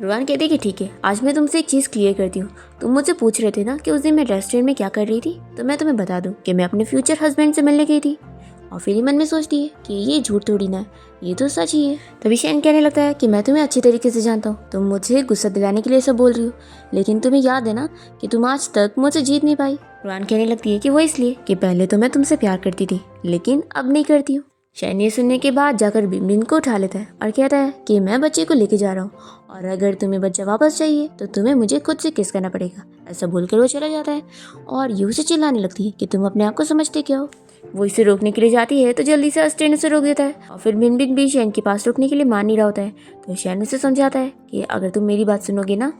रुआन कहती है कि ठीक है, आज मैं तुमसे एक चीज़ क्लियर करती हूँ। तुम मुझसे पूछ रहे थे ना कि उस दिन मैं रेस्टोरेंट में क्या कर रही थी, तो मैं तुम्हें बता दूं कि मैं अपने फ्यूचर हस्बैंड से मिलने गई थी। और फिर ही मन में सोचती है कि ये झूठ थोड़ी ना है, ये तो सच ही है। तभी शैन कहने लगता है कि मैं तुम्हें अच्छी तरीके से जानता हूँ, तुम मुझे गुस्सा दिलाने के लिए सब बोल रही हो, लेकिन तुम्हें याद है ना कि तुम आज तक मुझसे जीत नहीं पाई। रुआन कहने लगती है कि वो इसलिए कि पहले तो मैं तुमसे प्यार करती थी, लेकिन अब नहीं करती हूँ। शैन ये सुनने के बाद जाकर बिन बिन को उठा लेता है और कहता है कि मैं बच्चे को लेके जा रहा हूँ और अगर तुम्हें बच्चा वापस चाहिए तो तुम्हें मुझे खुद से किस करना पड़ेगा। ऐसा बोलकर वो चला जाता है और यूँ से चिल्लाने लगती है कि तुम अपने आप को समझते क्या हो। वो इसे रोकने के लिए जाती है तो जल्दी से असिस्टेंट उसे रोक देता है और फिर बिन बिन भी शैन के पास रोकने के लिए मान नहीं रहा होता है। तो शैन उसे समझाता है कि अगर तुम मेरी बात सुनोगे ना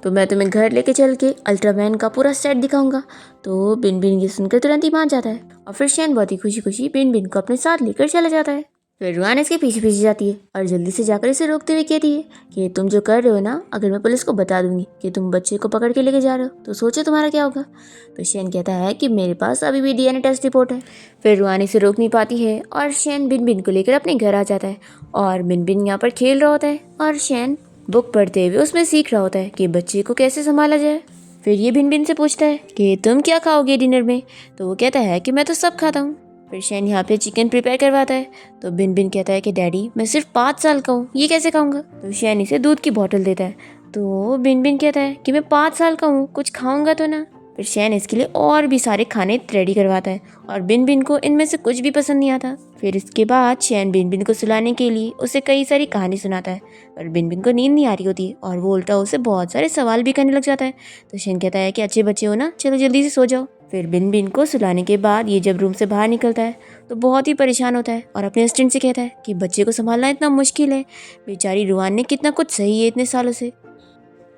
तो मैं तुम्हें घर लेके चल के अल्ट्रामैन का पूरा सेट दिखाऊंगा। तो बिन बिन ये सुनकर तुरंत ही मान जाता है और फिर शैन बहुत ही खुशी खुशी बिन बिन को अपने साथ लेकर चला जाता है। फिर रुआन इसके पीछे पीछे जाती है और जल्दी से जाकर इसे रोकते हुए कहती है कि तुम जो कर रहे हो ना, अगर मैं पुलिस को बता दूंगी कि तुम बच्चे को पकड़ के लेके जा रहे हो तो सोचो तुम्हारा क्या होगा। तो शैन कहता है कि मेरे पास अभी भी डीएनए टेस्ट रिपोर्ट है। फिर रुआन इसे रोक नहीं पाती है और शैन बिन बिन को लेकर अपने घर आ जाता है और बिन बिन यहाँ पर खेल रहा होता है और शैन बुक पढ़ते हुए उसमें सीख रहा होता है कि बच्चे को कैसे संभाला जाए। फिर ये बिन बिन से पूछता है कि तुम क्या खाओगे डिनर में, तो वो कहता है कि मैं तो सब खाता हूँ। फिर शैन यहाँ पे चिकन प्रिपेयर करवाता है तो बिन बिन कहता है कि डैडी मैं सिर्फ 5 साल का हूँ, ये कैसे खाऊंगा। तो शैन इसे दूध की बोतल देता है तो बिन बिन कहता है कि मैं 5 साल का हूँ, कुछ खाऊंगा तो ना। फिर शैन इसके लिए और भी सारे खाने रेडी करवाता है और बिन बिन को इनमें से कुछ भी पसंद नहीं आता। फिर इसके बाद शैन बिन बिन को सुलाने के लिए उसे कई सारी कहानी सुनाता है पर बिन बिन को नींद नहीं आ रही होती है और वो उल्टा उसे बहुत सारे सवाल भी करने लग जाता है। तो शैन कहता है कि अच्छे बच्चे हो ना, चलो जल्दी से सो जाओ। फिर बिन बिन को सुलाने के बाद ये जब रूम से बाहर निकलता है तो बहुत ही परेशान होता है और अपने असिस्टेंट से कहता है कि बच्चे को संभालना इतना मुश्किल है, बेचारी रुआन ने कितना कुछ सही है इतने सालों से।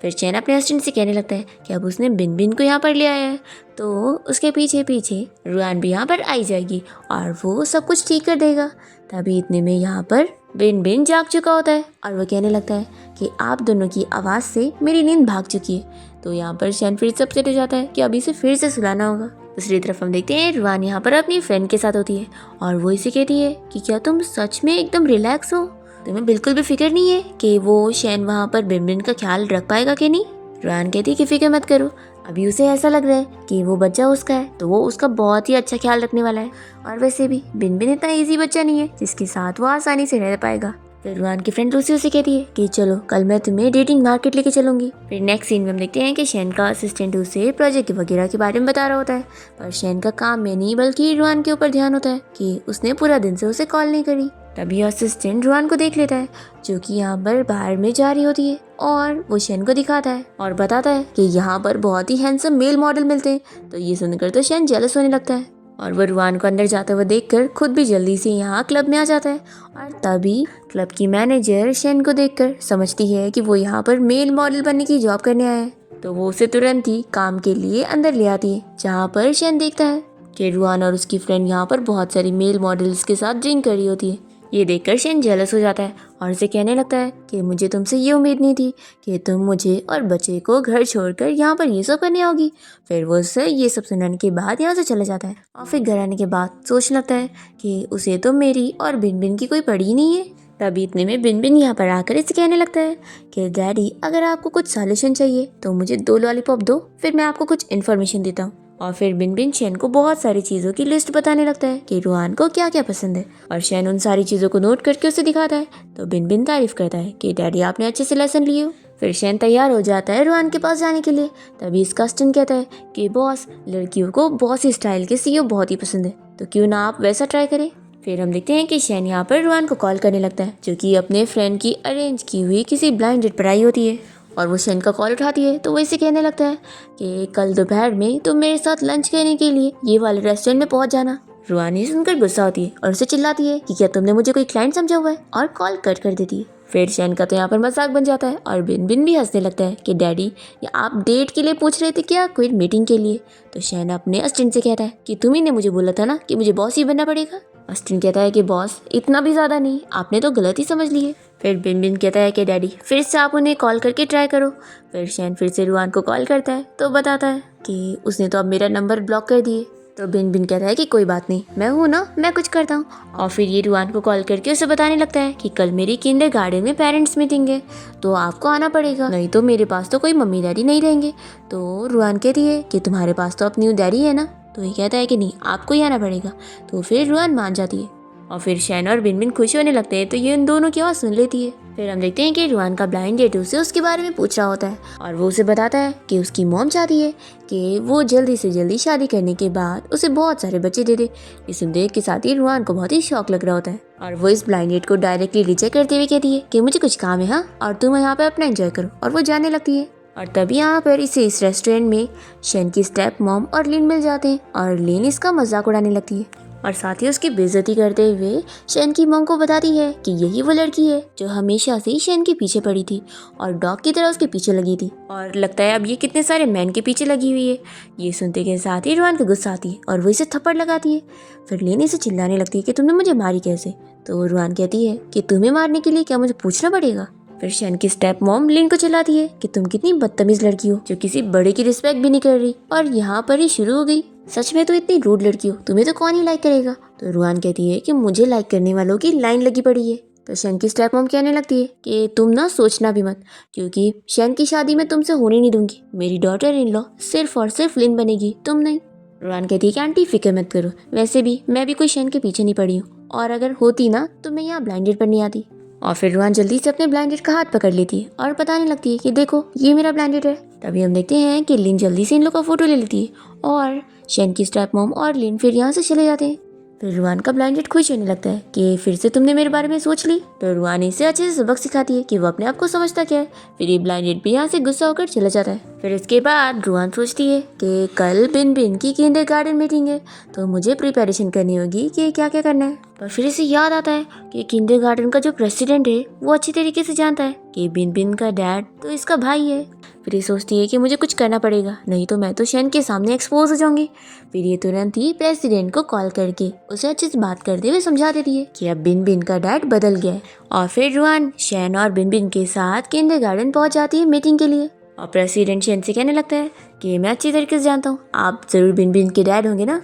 फिर शैन अपने असिस्टेंट से कहने लगता है कि अब उसने बिन बिन को यहाँ पर ले आया है तो उसके पीछे पीछे रुआन भी यहाँ पर आई जाएगी और वो सब कुछ ठीक कर देगा। तभी इतने में यहाँ पर बिन बिन जाग चुका होता है और वो कहने लगता है कि आप दोनों की आवाज़ से मेरी नींद भाग चुकी है। तो यहाँ पर शैन फिर सब सेट हो जाता है कि अभी इसे फिर से सुलाना होगा। दूसरी तरफ हम देखते हैं रुआन यहाँ पर अपनी फ्रेंड के साथ होती है और वो इसे कहती है कि क्या तुम सच में एकदम रिलैक्स हो, तुम्हें बिल्कुल भी फिक्र नहीं है कि वो शैन वहाँ पर बिन बिन का ख्याल रख पाएगा कि नहीं। रुआन कहती है कि फिक्र मत करो, अभी उसे ऐसा लग रहा है कि वो बच्चा उसका है तो वो उसका बहुत ही अच्छा ख्याल रखने वाला है और वैसे भी बिन बिन इतना ईजी बच्चा नहीं है जिसके साथ वो आसानी से रह पाएगा। फिर रुआन की फ्रेंड लूसी उसे कहती है कि चलो कल मैं तुम्हें डेटिंग मार्केट लेके चलूंगी। फिर नेक्स्ट सीन में हम देखते हैं कि शैन का असिस्टेंट उसे प्रोजेक्ट वगैरह के बारे में बता रहा होता है पर शैन का काम में नहीं बल्कि रुआन के ऊपर ध्यान होता है कि उसने पूरा दिन से उसे कॉल नहीं करी। तभी असिस्टेंट रुआन को देख लेता है जो कि यहाँ पर बाहर में जा रही होती है और वो शैन को दिखाता है और बताता है कि यहाँ पर बहुत ही हैंडसम मेल मॉडल मिलते हैं। तो ये सुनकर तो शैन जेलस होने लगता है और वो रुआन को अंदर जाते हुए देखकर खुद भी जल्दी से यहाँ क्लब में आ जाता है और तभी क्लब की मैनेजर शैन को देखकर समझती है कि वो यहाँ पर मेल मॉडल बनने की जॉब करने आया है। तो वो उसे तुरंत ही काम के लिए अंदर ले आती है जहाँ पर शैन देखता है कि रुआन और उसकी फ्रेंड यहाँ पर बहुत सारी मेल मॉडल्स के साथ ड्रिंक कर रही होती है। ये देखकर शैन जेलस हो जाता है और उसे कहने लगता है कि मुझे तुमसे ये उम्मीद नहीं थी कि तुम मुझे और बच्चे को घर छोड़कर यहाँ पर ये सब करने आओगी। फिर वो उससे ये सब सुनाने के बाद यहाँ से चला जाता है और फिर घर आने के बाद सोचने लगता है कि उसे तो मेरी और बिन बिन की कोई पड़ी नहीं है। तभी इतने में बिन बिन यहाँ पर आकर इसे कहने लगता है कि डैडी अगर आपको कुछ सॉल्यूशन चाहिए तो मुझे 2 लॉलीपॉप दो, फिर मैं आपको कुछ इन्फॉर्मेशन देता हूँ। और फिर बिन बिन शैन को बहुत सारी चीज़ों की लिस्ट बताने लगता है कि रुआन को क्या क्या पसंद है और शैन उन सारी चीज़ों को नोट करके उसे दिखाता है। तो बिन बिन तारीफ करता है कि डैडी आपने अच्छे से लेसन लिए हो। फिर शैन तैयार हो जाता है रुआन के पास जाने के लिए। तभी इसका असिस्टेंट कहता है कि बॉस, लड़कियों को बॉस स्टाइल के सीईओ बहुत ही पसंद है, तो क्यों ना आप वैसा ट्राई करें। फिर हम देखते हैं कि शैन यहाँ पर रुआन को कॉल करने लगता है, जो कि अपने फ्रेंड की अरेंज की हुई किसी ब्लाइंड डेट पर आई होती है। और वो शैन का कॉल उठाती है तो वो इसे कहने लगता है कि कल दोपहर में तुम मेरे साथ लंच करने के लिए ये वाले रेस्टोरेंट में पहुंच जाना। रुआन ये सुनकर गुस्सा होती है और उसे चिल्लाती है कि क्या तुमने मुझे कोई क्लाइंट समझा हुआ है, और कॉल कट कर देती है। फिर शैन का तो यहाँ पर मजाक बन जाता है और बिन बिन भी हंसने लगता है कि डैडी, ये आप डेट के लिए पूछ रहे थे क्या, कोई मीटिंग के लिए। तो शैन अपने असिस्टेंट से कहता है कि तुम्ही ने मुझे बोला था ना कि मुझे बॉस ही बनना पड़ेगा। असिस्टेंट कहता है कि बॉस, इतना भी ज़्यादा नहीं, आपने तो गलत ही समझ ली है। फिर बिन बिन कहता है कि डैडी, फिर से आप उन्हें कॉल करके ट्राई करो। फिर शैन फिर से रुआन को कॉल करता है तो बताता है कि उसने तो अब मेरा नंबर ब्लॉक कर दिए। तो बिन बिन कहता है कि कोई बात नहीं, मैं हूँ ना, मैं कुछ करता हूँ। और फिर ये रुआन को कॉल करके उसे बताने लगता है कि कल मेरी किंडरगार्टन में पेरेंट्स मीटिंग है, तो आपको आना पड़ेगा, नहीं तो मेरे पास तो कोई मम्मी डैडी नहीं रहेंगे। तो रुआन कहती है कि तुम्हारे पास तो अपनी डैडी है ना। तो ये कहता है कि नहीं, आपको ही आना पड़ेगा। तो फिर रुआन मान जाती है और फिर शैन और बिन बिन खुश होने लगते हैं। तो ये उन दोनों की आवाज़ सुन लेती है। फिर हम देखते हैं कि रुआन का ब्लाइंड डेट उसे उसके बारे में पूछ रहा होता है और वो उसे बताता है कि उसकी मॉम चाहती है कि वो जल्दी से जल्दी शादी करने के बाद उसे बहुत सारे बच्चे दे दे। इसे देख के साथ ही रुआन को बहुत ही शौक लग रहा होता है और वो इस ब्लाइंड डेट को डायरेक्टली रिजेक्ट करते हुए कहती है कि मुझे कुछ काम है, हाँ, और तुम यहाँ पे अपना एंजॉय करो। और वो जाने लगती है। और तभी यहाँ पर इसे इस रेस्टोरेंट में शैन की स्टेप मॉम और लिन मिल जाते हैं और लिन इसका मजाक उड़ाने लगती है और साथ ही उसकी बेइज्जती करते हुए शैन की मॉम को बताती है कि यही वो लड़की है जो हमेशा से ही शैन के पीछे पड़ी थी और डॉग की तरह उसके पीछे लगी थी, और लगता है अब ये कितने सारे मैन के पीछे लगी हुई है। ये सुनते के साथ ही रुआन को गुस्सा आती है और वो इसे थप्पड़ लगाती है। फिर लिन इसे चिल्लाने लगती है कि तुमने मुझे मारी कैसे। तो रुआन कहती है कि तुम्हें मारने के लिए क्या मुझे पूछना पड़ेगा। फिर शैन की स्टेप मॉम लिन को चिल्लाती है कि तुम कितनी बदतमीज लड़की हो जो किसी बड़े की रिस्पेक्ट भी नहीं कर रही, और यहाँ पर ही शुरू हो गई। सच में तो इतनी रूड लड़की हो, तुम्हें तो कौन ही लाइक करेगा। तो रुआन कहती है कि मुझे लाइक करने वालों की लाइन लगी पड़ी है। तो शैन की स्टेप मॉम कहने लगती है कि तुम ना सोचना भी मत, क्योंकि शैन की शादी में तुमसे होने नहीं दूंगी। मेरी डॉटर इन लॉ सिर्फ और सिर्फ लिन बनेगी, तुम नहीं। रुआन कहती है कि आंटी फिक्र मत करो, वैसे भी मैं भी कोई शैन के पीछे नहीं पड़ी हूँ, और अगर होती ना तो मैं यहाँ ब्लाइंडेड पर नहीं आती। और फिर रुआन जल्दी से अपने ब्लाइंडेड का हाथ पकड़ लेती है और बताने लगती है कि देखो ये मेरा ब्लाइंडेड है। तभी हम देखते हैं कि लिन जल्दी से इन लोग का फोटो ले लेती है और शैन की स्टेप मॉम और लिन फिर यहाँ से चले जाते हैं। फिर रुआन का ब्लाइंडेड खुश होने लगता है कि फिर से तुमने मेरे बारे में सोच ली। तो रुआन इसे अच्छे से सबक सिखाती है कि वो अपने आप को समझता क्या है। फिर ये ब्लाइंडेड भी यहाँ से गुस्सा होकर चला जाता है। फिर इसके बाद रुआन सोचती है कि कल बिन बिन की किंडरगार्टन मीटिंग है, तो मुझे प्रिपरेशन करनी होगी कि क्या क्या करना है। पर फिर इसे याद आता है कि किंडरगार्टन का जो प्रेसिडेंट है वो अच्छी तरीके से जानता है कि बिन बिन का डैड तो इसका भाई है। फिर ये सोचती है कि मुझे कुछ करना पड़ेगा, नहीं तो मैं तो शैन के सामने एक्सपोज हो जाऊंगी। फिर ये तुरंत ही प्रेसिडेंट को कॉल करके उसे अच्छे से बात करते हुए समझा देती है कि अब बिन बिन का डैड बदल गया है। और फिर रुआन शैन और बिन बिन के साथ किंडरगार्टन पहुंच जाती है मीटिंग के लिए। और प्रेसिडेंट शैन से कहने लगता है कि मैं अच्छी तरीके से जानता हूँ, आप जरूर बिन बिन के डैड होंगे ना,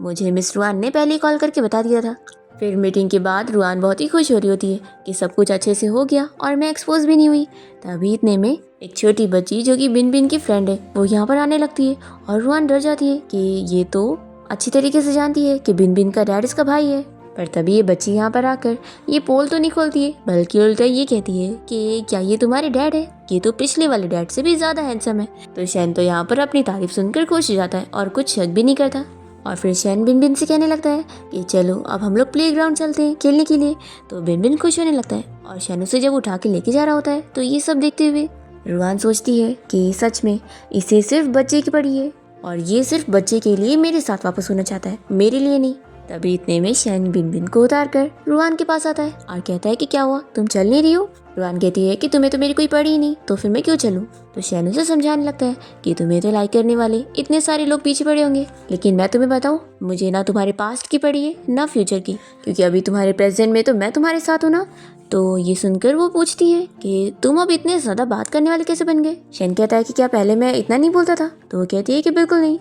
मुझे मिस रुआन ने पहले ही कॉल करके बता दिया था। फिर मीटिंग के बाद रुआन बहुत ही खुश हो रही होती है कि सब कुछ अच्छे से हो गया और मैं एक्सपोज भी नहीं हुई। तभी इतने में एक छोटी बच्ची जो कि बिन बिन की फ्रेंड है वो यहाँ पर आने लगती है और रुआन डर जाती है कि ये तो अच्छी तरीके से जानती है कि बिन बिन का डैड इसका भाई है। पर तभी ये बच्ची यहाँ पर आकर ये पोल तो नहीं खोलती है, बल्कि उल्टा ये कहती है कि क्या ये तुम्हारे डैड है, ये तो पिछले वाले डैड से भी ज्यादा हैंडसम है। तो शैन तो यहाँ पर अपनी तारीफ सुनकर खुश हो जाता है और कुछ शक भी नहीं करता। और फिर शैन बिन बिन से कहने लगता है कि चलो अब हम लोग प्लेग्राउंड चलते हैं खेलने के लिए। तो बिन बिन खुश होने लगता है और शैन उसे जब उठा के लेके जा रहा होता है तो ये सब देखते हुए रुआन सोचती है कि सच में इसे सिर्फ बच्चे की पड़ी है और ये सिर्फ बच्चे के लिए मेरे साथ वापस होना चाहता है, मेरे लिए नहीं। तभी इतने में शैन बिन बिन को उतार कर रुआन के पास आता है और कहता है कि क्या हुआ, तुम चल नहीं रही हो। रुआन कहती है कि तुम्हें तो मेरी कोई पड़ी ही नहीं, तो फिर मैं क्यों चलूं। तो शैन उसे समझाने लगता है कि तुम्हें तो लाइक करने वाले इतने सारे लोग पीछे पड़े होंगे, लेकिन मैं तुम्हें बताऊं, मुझे ना तुम्हारे पास्ट की पड़ी है ना फ्यूचर की, क्योंकि अभी तुम्हारे प्रेजेंट में तो मैं तुम्हारे साथ हूँ ना। तो ये सुनकर वो पूछती है कि तुम अब इतने ज्यादा बात करने वाले कैसे बन गए। शैन कहता है कि क्या पहले मैं इतना नहीं बोलता था। तो वो कहती है कि बिल्कुल नहीं।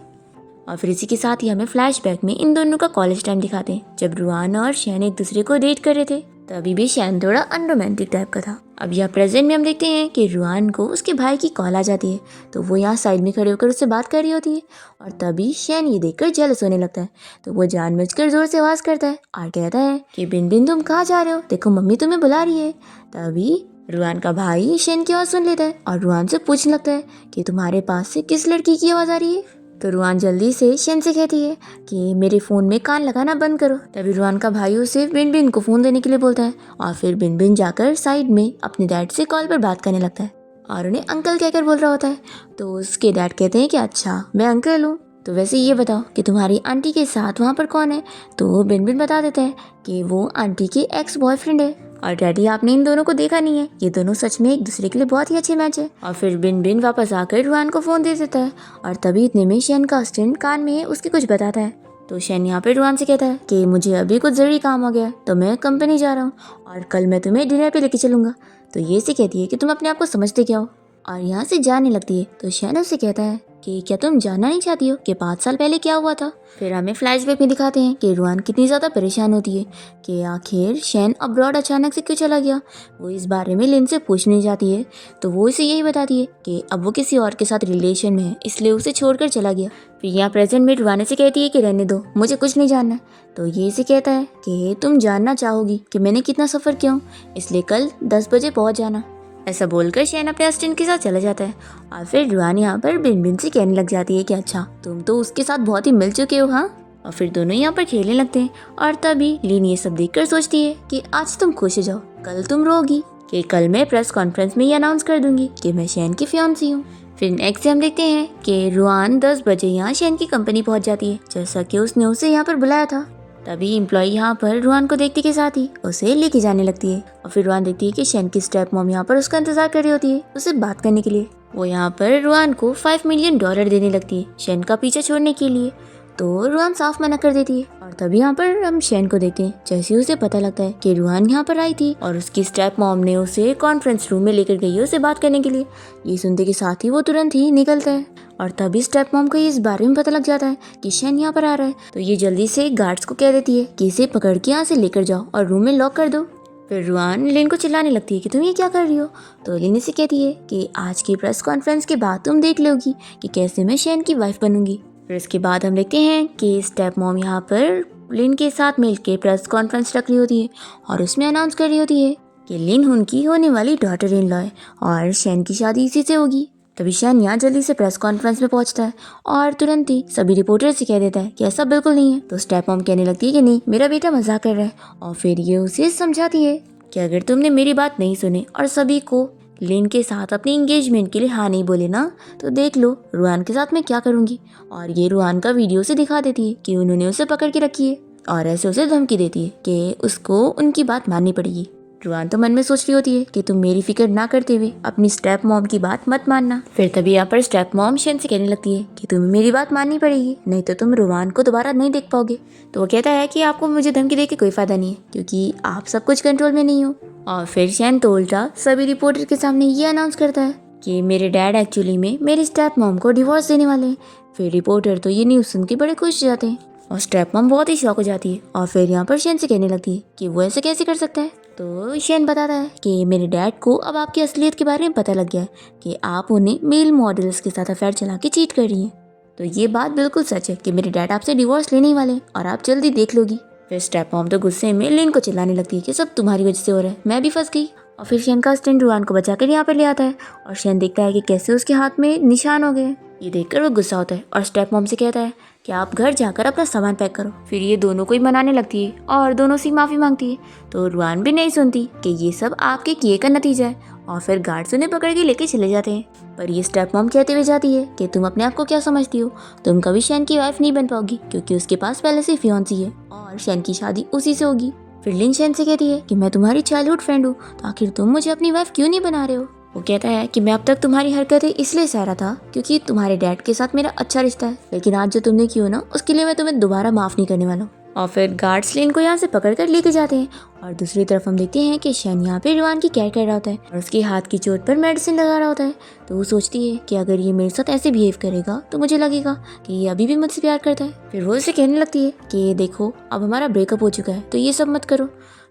और फिर इसी के साथ ही हमें फ्लैशबैक में इन दोनों का कॉलेज टाइम दिखाते हैं जब रुआन और शैन एक दूसरे को डेट कर रहे थे। तभी भी शैन थोड़ा अनरोमांटिक टाइप का था। अब यहाँ प्रेजेंट में हम देखते हैं कि रुआन को उसके भाई की कॉल आ जाती है, तो वो यहाँ साइड में खड़े होकर उससे बात कर रही होती है और तभी शैन ये देखकर जेलस होने लगता है। तो वो जानबूझकर जोर से आवाज़ करता है और कहता है कि बिन बिन तुम कहाँ जा रहे हो, देखो मम्मी तुम्हें बुला रही है। तभी रुआन का भाई शेन की आवाज़ सुन लेता है और रुआन से पूछने लगता है कि तुम्हारे पास से किस लड़की की आवाज़ आ रही है। तो रुआन जल्दी से शेन से कहती है कि मेरे फ़ोन में कान लगाना बंद करो। तभी रुआन का भाई उसे बिन बिन को फ़ोन देने के लिए बोलता है और फिर बिन बिन जाकर साइड में अपने डैड से कॉल पर बात करने लगता है और उन्हें अंकल कहकर बोल रहा होता है। तो उसके डैड कहते हैं कि अच्छा मैं अंकल हूँ, तो वैसे ये बताओ कि तुम्हारी आंटी के साथ वहाँ पर कौन है। तो बिन बिन बता देता है कि वो आंटी की एक्स बॉयफ्रेंड है और डैडी आपने इन दोनों को देखा नहीं है, ये दोनों सच में एक दूसरे के लिए बहुत ही अच्छे मैच है। और फिर बिन बिन वापस आकर रुआन को फ़ोन दे देता है और तभी इतने में शेन का असिस्टेंट कान में उसके कुछ बताता है। तो शेन यहाँ पे रुआन से कहता है कि मुझे अभी कुछ ज़रूरी काम हो गया तो मैं कंपनी जा रहा हूँ और कल मैं तुम्हें डिनर पे लेके चलूँगा। तो ये से कहती है कि तुम अपने आप को समझते क्या हो और यहाँ से जाने लगती है। तो शेन उससे कहता है कि क्या तुम जानना नहीं चाहती हो कि 5 साल पहले क्या हुआ था। फिर हमें फ्लैशबैक में दिखाते हैं कि रुआन कितनी ज़्यादा परेशान होती है कि आखिर शेन अब्रॉड अचानक से क्यों चला गया। वो इस बारे में लिन से पूछने जाती है तो वो इसे यही बताती है कि अब वो किसी और के साथ रिलेशन में है, इसलिए उसे छोड़कर चला गया। फिर यहाँ प्रेजेंट में रुआन से कहती है कि रहने दो, मुझे कुछ नहीं जानना। तो ये इसे कहता है कि तुम जानना चाहोगी कि मैंने कितना सफ़र किया हूँ, इसलिए कल 10 बजे पहुँच जाना। ऐसा बोलकर शेन अपने असिस्टेंट के साथ चला जाता है और फिर रुआन यहाँ पर बिन बिन से कहने लग जाती है कि अच्छा तुम तो उसके साथ बहुत ही मिल चुके हो। हाँ, और फिर दोनों यहाँ पर खेलने लगते हैं और तभी लिन ये सब देखकर सोचती है कि आज तुम खुश हो जाओ, कल तुम रोगी कि कल मैं प्रेस कॉन्फ्रेंस में ये अनाउंस कर दूंगी कि मैं शेन की फियांसी हूँ। फिर नेक्स्ट से हम देखते हैं कि रुआन 10 बजे यहाँ शेन की कंपनी पहुँच जाती है जैसा कि उसने उसे यहाँ पर बुलाया था। तभी एम्प्लॉय यहाँ पर रुआन को देखते के साथ ही उसे लेके जाने लगती है और फिर रुआन देखती है कि शेन की स्टेप मॉम यहाँ पर उसका इंतजार कर रही होती है उससे बात करने के लिए। वो यहाँ पर रुआन को $5 मिलियन देने लगती है शेन का पीछा छोड़ने के लिए। तो रुआन साफ मना कर देती है और तभी यहाँ पर हम शेन को देखते हैं जैसे उसे पता लगता है कि रुआन यहाँ पर आई थी और उसकी स्टेप मॉम ने उसे कॉन्फ्रेंस रूम में लेकर गई है उसे बात करने के लिए। ये सुनते के साथ ही वो तुरंत ही निकलता है और तभी स्टेप मॉम को इस बारे में पता लग जाता है कि शेन यहाँ पर आ रहा है। तो ये जल्दी से गार्ड्स को कह देती है कि इसे पकड़ के यहाँ से लेकर जाओ और रूम में लॉक कर दो। फिर रुआन लिन को चिल्लाने लगती है कि तुम ये क्या कर रही हो। तो लिन इसे कहती है कि आज की प्रेस कॉन्फ्रेंस के बाद तुम देख लोगी कि कैसे मैं शेन की वाइफ बनूंगी। फिर इसके बाद हम देखते हैं कि स्टेप मॉम यहाँ पर लिन के साथ मिलकर प्रेस कॉन्फ्रेंस रख रही होती है और उसमें अनाउंस कर रही होती है कि लिन उनकी होने वाली डॉटर इन लॉ है और शेन की शादी इसी से होगी। तभी शेन यहाँ जल्दी से प्रेस कॉन्फ्रेंस में पहुंचता है और तुरंत ही सभी रिपोर्टर से कह देता है कि ऐसा बिल्कुल नहीं है। तो स्टेप मॉम कहने लगती है कि नहीं, मेरा बेटा मजाक कर रहा है और फिर ये उसे समझाती है कि अगर तुमने मेरी बात नहीं सुनी और सभी को लिन के साथ अपनी एंगेजमेंट के लिए हाँ नहीं बोले ना, तो देख लो रुआन के साथ मैं क्या करूँगी। और ये रुआन का वीडियो से दिखा देती है कि उन्होंने उसे पकड़ के रखी है और ऐसे उसे धमकी देती है कि उसको उनकी बात माननी पड़ेगी। रुआन तो मन में सोच रही होती है कि तुम मेरी फिक्र ना करते हुए अपनी स्टेप मॉम की बात मत मानना। फिर तभी यहाँ पर स्टेप मॉम शेन से कहने लगती है कि तुम्हें मेरी बात माननी पड़ेगी, नहीं तो तुम रुआन को दोबारा नहीं देख पाओगे। तो वो कहता है कि आपको मुझे धमकी दे के कोई फायदा नहीं है क्योंकि आप सब कुछ कंट्रोल में नहीं हो। और फिर शेन तो उल्टा सभी रिपोर्टर के सामने ये अनाउंस करता है कि मेरे डैड एक्चुअली में मेरी स्टेप मॉम को डिवोर्स देने वाले हैं। फिर रिपोर्टर तो ये न्यूज़ सुन के बड़े खुश हो जाते हैं और स्टेप मॉम बहुत ही शॉक हो जाती है और फिर यहाँ पर शेन से कहने लगती है कि वो ऐसे कैसे कर सकता है। तो शेन बताता है कि मेरे डैड को अब आपकी असलियत के बारे में पता लग गया है कि आप उन्हें मेल मॉडल्स के साथ अफेयर चला के चीट कर रही हैं। तो ये बात बिल्कुल सच है कि मेरे डैड आपसे डिवोर्स लेने ही वाले हैं और आप जल्दी देख लोगी। फिर स्टेप मॉम तो गुस्से में लिन को चिल्लाने लगती है कि सब तुम्हारी वजह से हो रहा है, मैं भी फंस गई। और फिर शेन का असिस्टेंट रुआन को बचाकर यहाँ पर ले आता है और शेन देखता है कि कैसे उसके हाथ में निशान हो गए। ये देखकर वो गुस्सा होता है और स्टेप मॉम से कहता है कि आप घर जाकर अपना सामान पैक करो। फिर ये दोनों को ही मनाने लगती है और दोनों से माफ़ी मांगती है। तो रुआन भी नहीं सुनती कि ये सब आपके किए का नतीजा है और फिर गार्ड्स उन्हें पकड़ के लेके चले जाते हैं। पर ये स्टेप मॉम कहते हुए जाती है कि तुम अपने आप को क्या समझती हो, तुम कभी शेन की वाइफ नहीं बन पाओगी क्योंकि उसके पास पहले से फियांसी है और शेन की शादी उसी से होगी। फिर लिन शेन से कहती है कि मैं तुम्हारी चाइल्डहुड फ्रेंड हूँ, तो आखिर तुम मुझे अपनी वाइफ क्यों नहीं बना रहे हो। वो कहता है कि मैं अब तक तुम्हारी हरकतें इसलिए सह रहा था क्योंकि तुम्हारे डैड के साथ मेरा अच्छा रिश्ता है, लेकिन आज जो तुमने की हो ना उसके लिए मैं तुम्हें दोबारा माफ़ नहीं करने वाला हूँ। और फिर गार्ड्स लिन को यहाँ से पकड़ कर लेके जाते हैं और दूसरी तरफ हम देखते हैं कि शेन यहाँ पे रुआन की केयर कर रहा होता है और उसके हाथ की चोट पर मेडिसिन लगा रहा होता है। तो वो सोचती है कि अगर ये मेरे साथ ऐसे बिहेव करेगा तो मुझे लगेगा कि ये अभी भी मुझसे प्यार करता है। फिर वो उसे कहने लगती है कि देखो अब हमारा ब्रेकअप हो चुका है तो ये सब मत करो।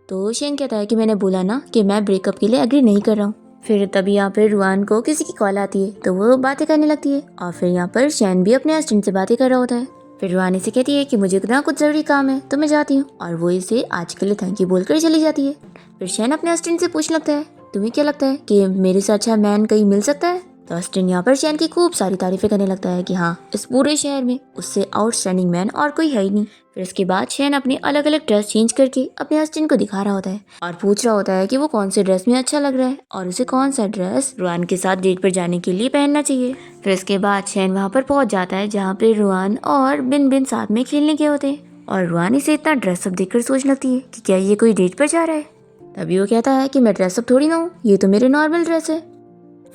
तो शेन कहता है कि मैंने बोला ना कि मैं ब्रेकअप के लिए एग्री नहीं कर रहा हूँ। फिर तभी यहाँ पर रुआन को किसी की कॉल आती है तो वो बातें करने लगती है और फिर यहाँ पर शेन भी अपने असिस्टेंट से बातें कर रहा होता है। फिर रुआन इसे कहती है कि मुझे ना कुछ ज़रूरी काम है तो मैं जाती हूँ और वो इसे आज के लिए थैंक यू बोलकर चली जाती है। फिर शेन अपने असिस्टेंट से पूछने लगता है तुम्हें क्या लगता है कि मेरे से अच्छा मैन कहीं मिल सकता है? तो ऑस्टिन यहाँ पर शैन की खूब सारी तारीफें करने लगता है कि हाँ, इस पूरे शहर में उससे आउटस्टैंडिंग मैन और कोई है ही नहीं। फिर इसके बाद शैन अपने अलग अलग ड्रेस चेंज करके अपने ऑस्टिन को दिखा रहा होता है और पूछ रहा होता है कि वो कौन से ड्रेस में अच्छा लग रहा है और उसे कौन सा ड्रेस रुआन के साथ डेट पर जाने के लिए पहनना चाहिए। फिर इसके बाद शैन वहाँ पर पहुंच जाता है जहाँ पे रुआन और बिन बिन साथ में खेलने गए होते हैं और रुआन इसे इतना ड्रेसअप देखकर सोचने लगती है कि क्या ये कोई डेट पर जा रहा है। तभी वो कहता है कि मैं ड्रेसअप थोड़ी ना हूँ, ये तो मेरे नॉर्मल ड्रेस है।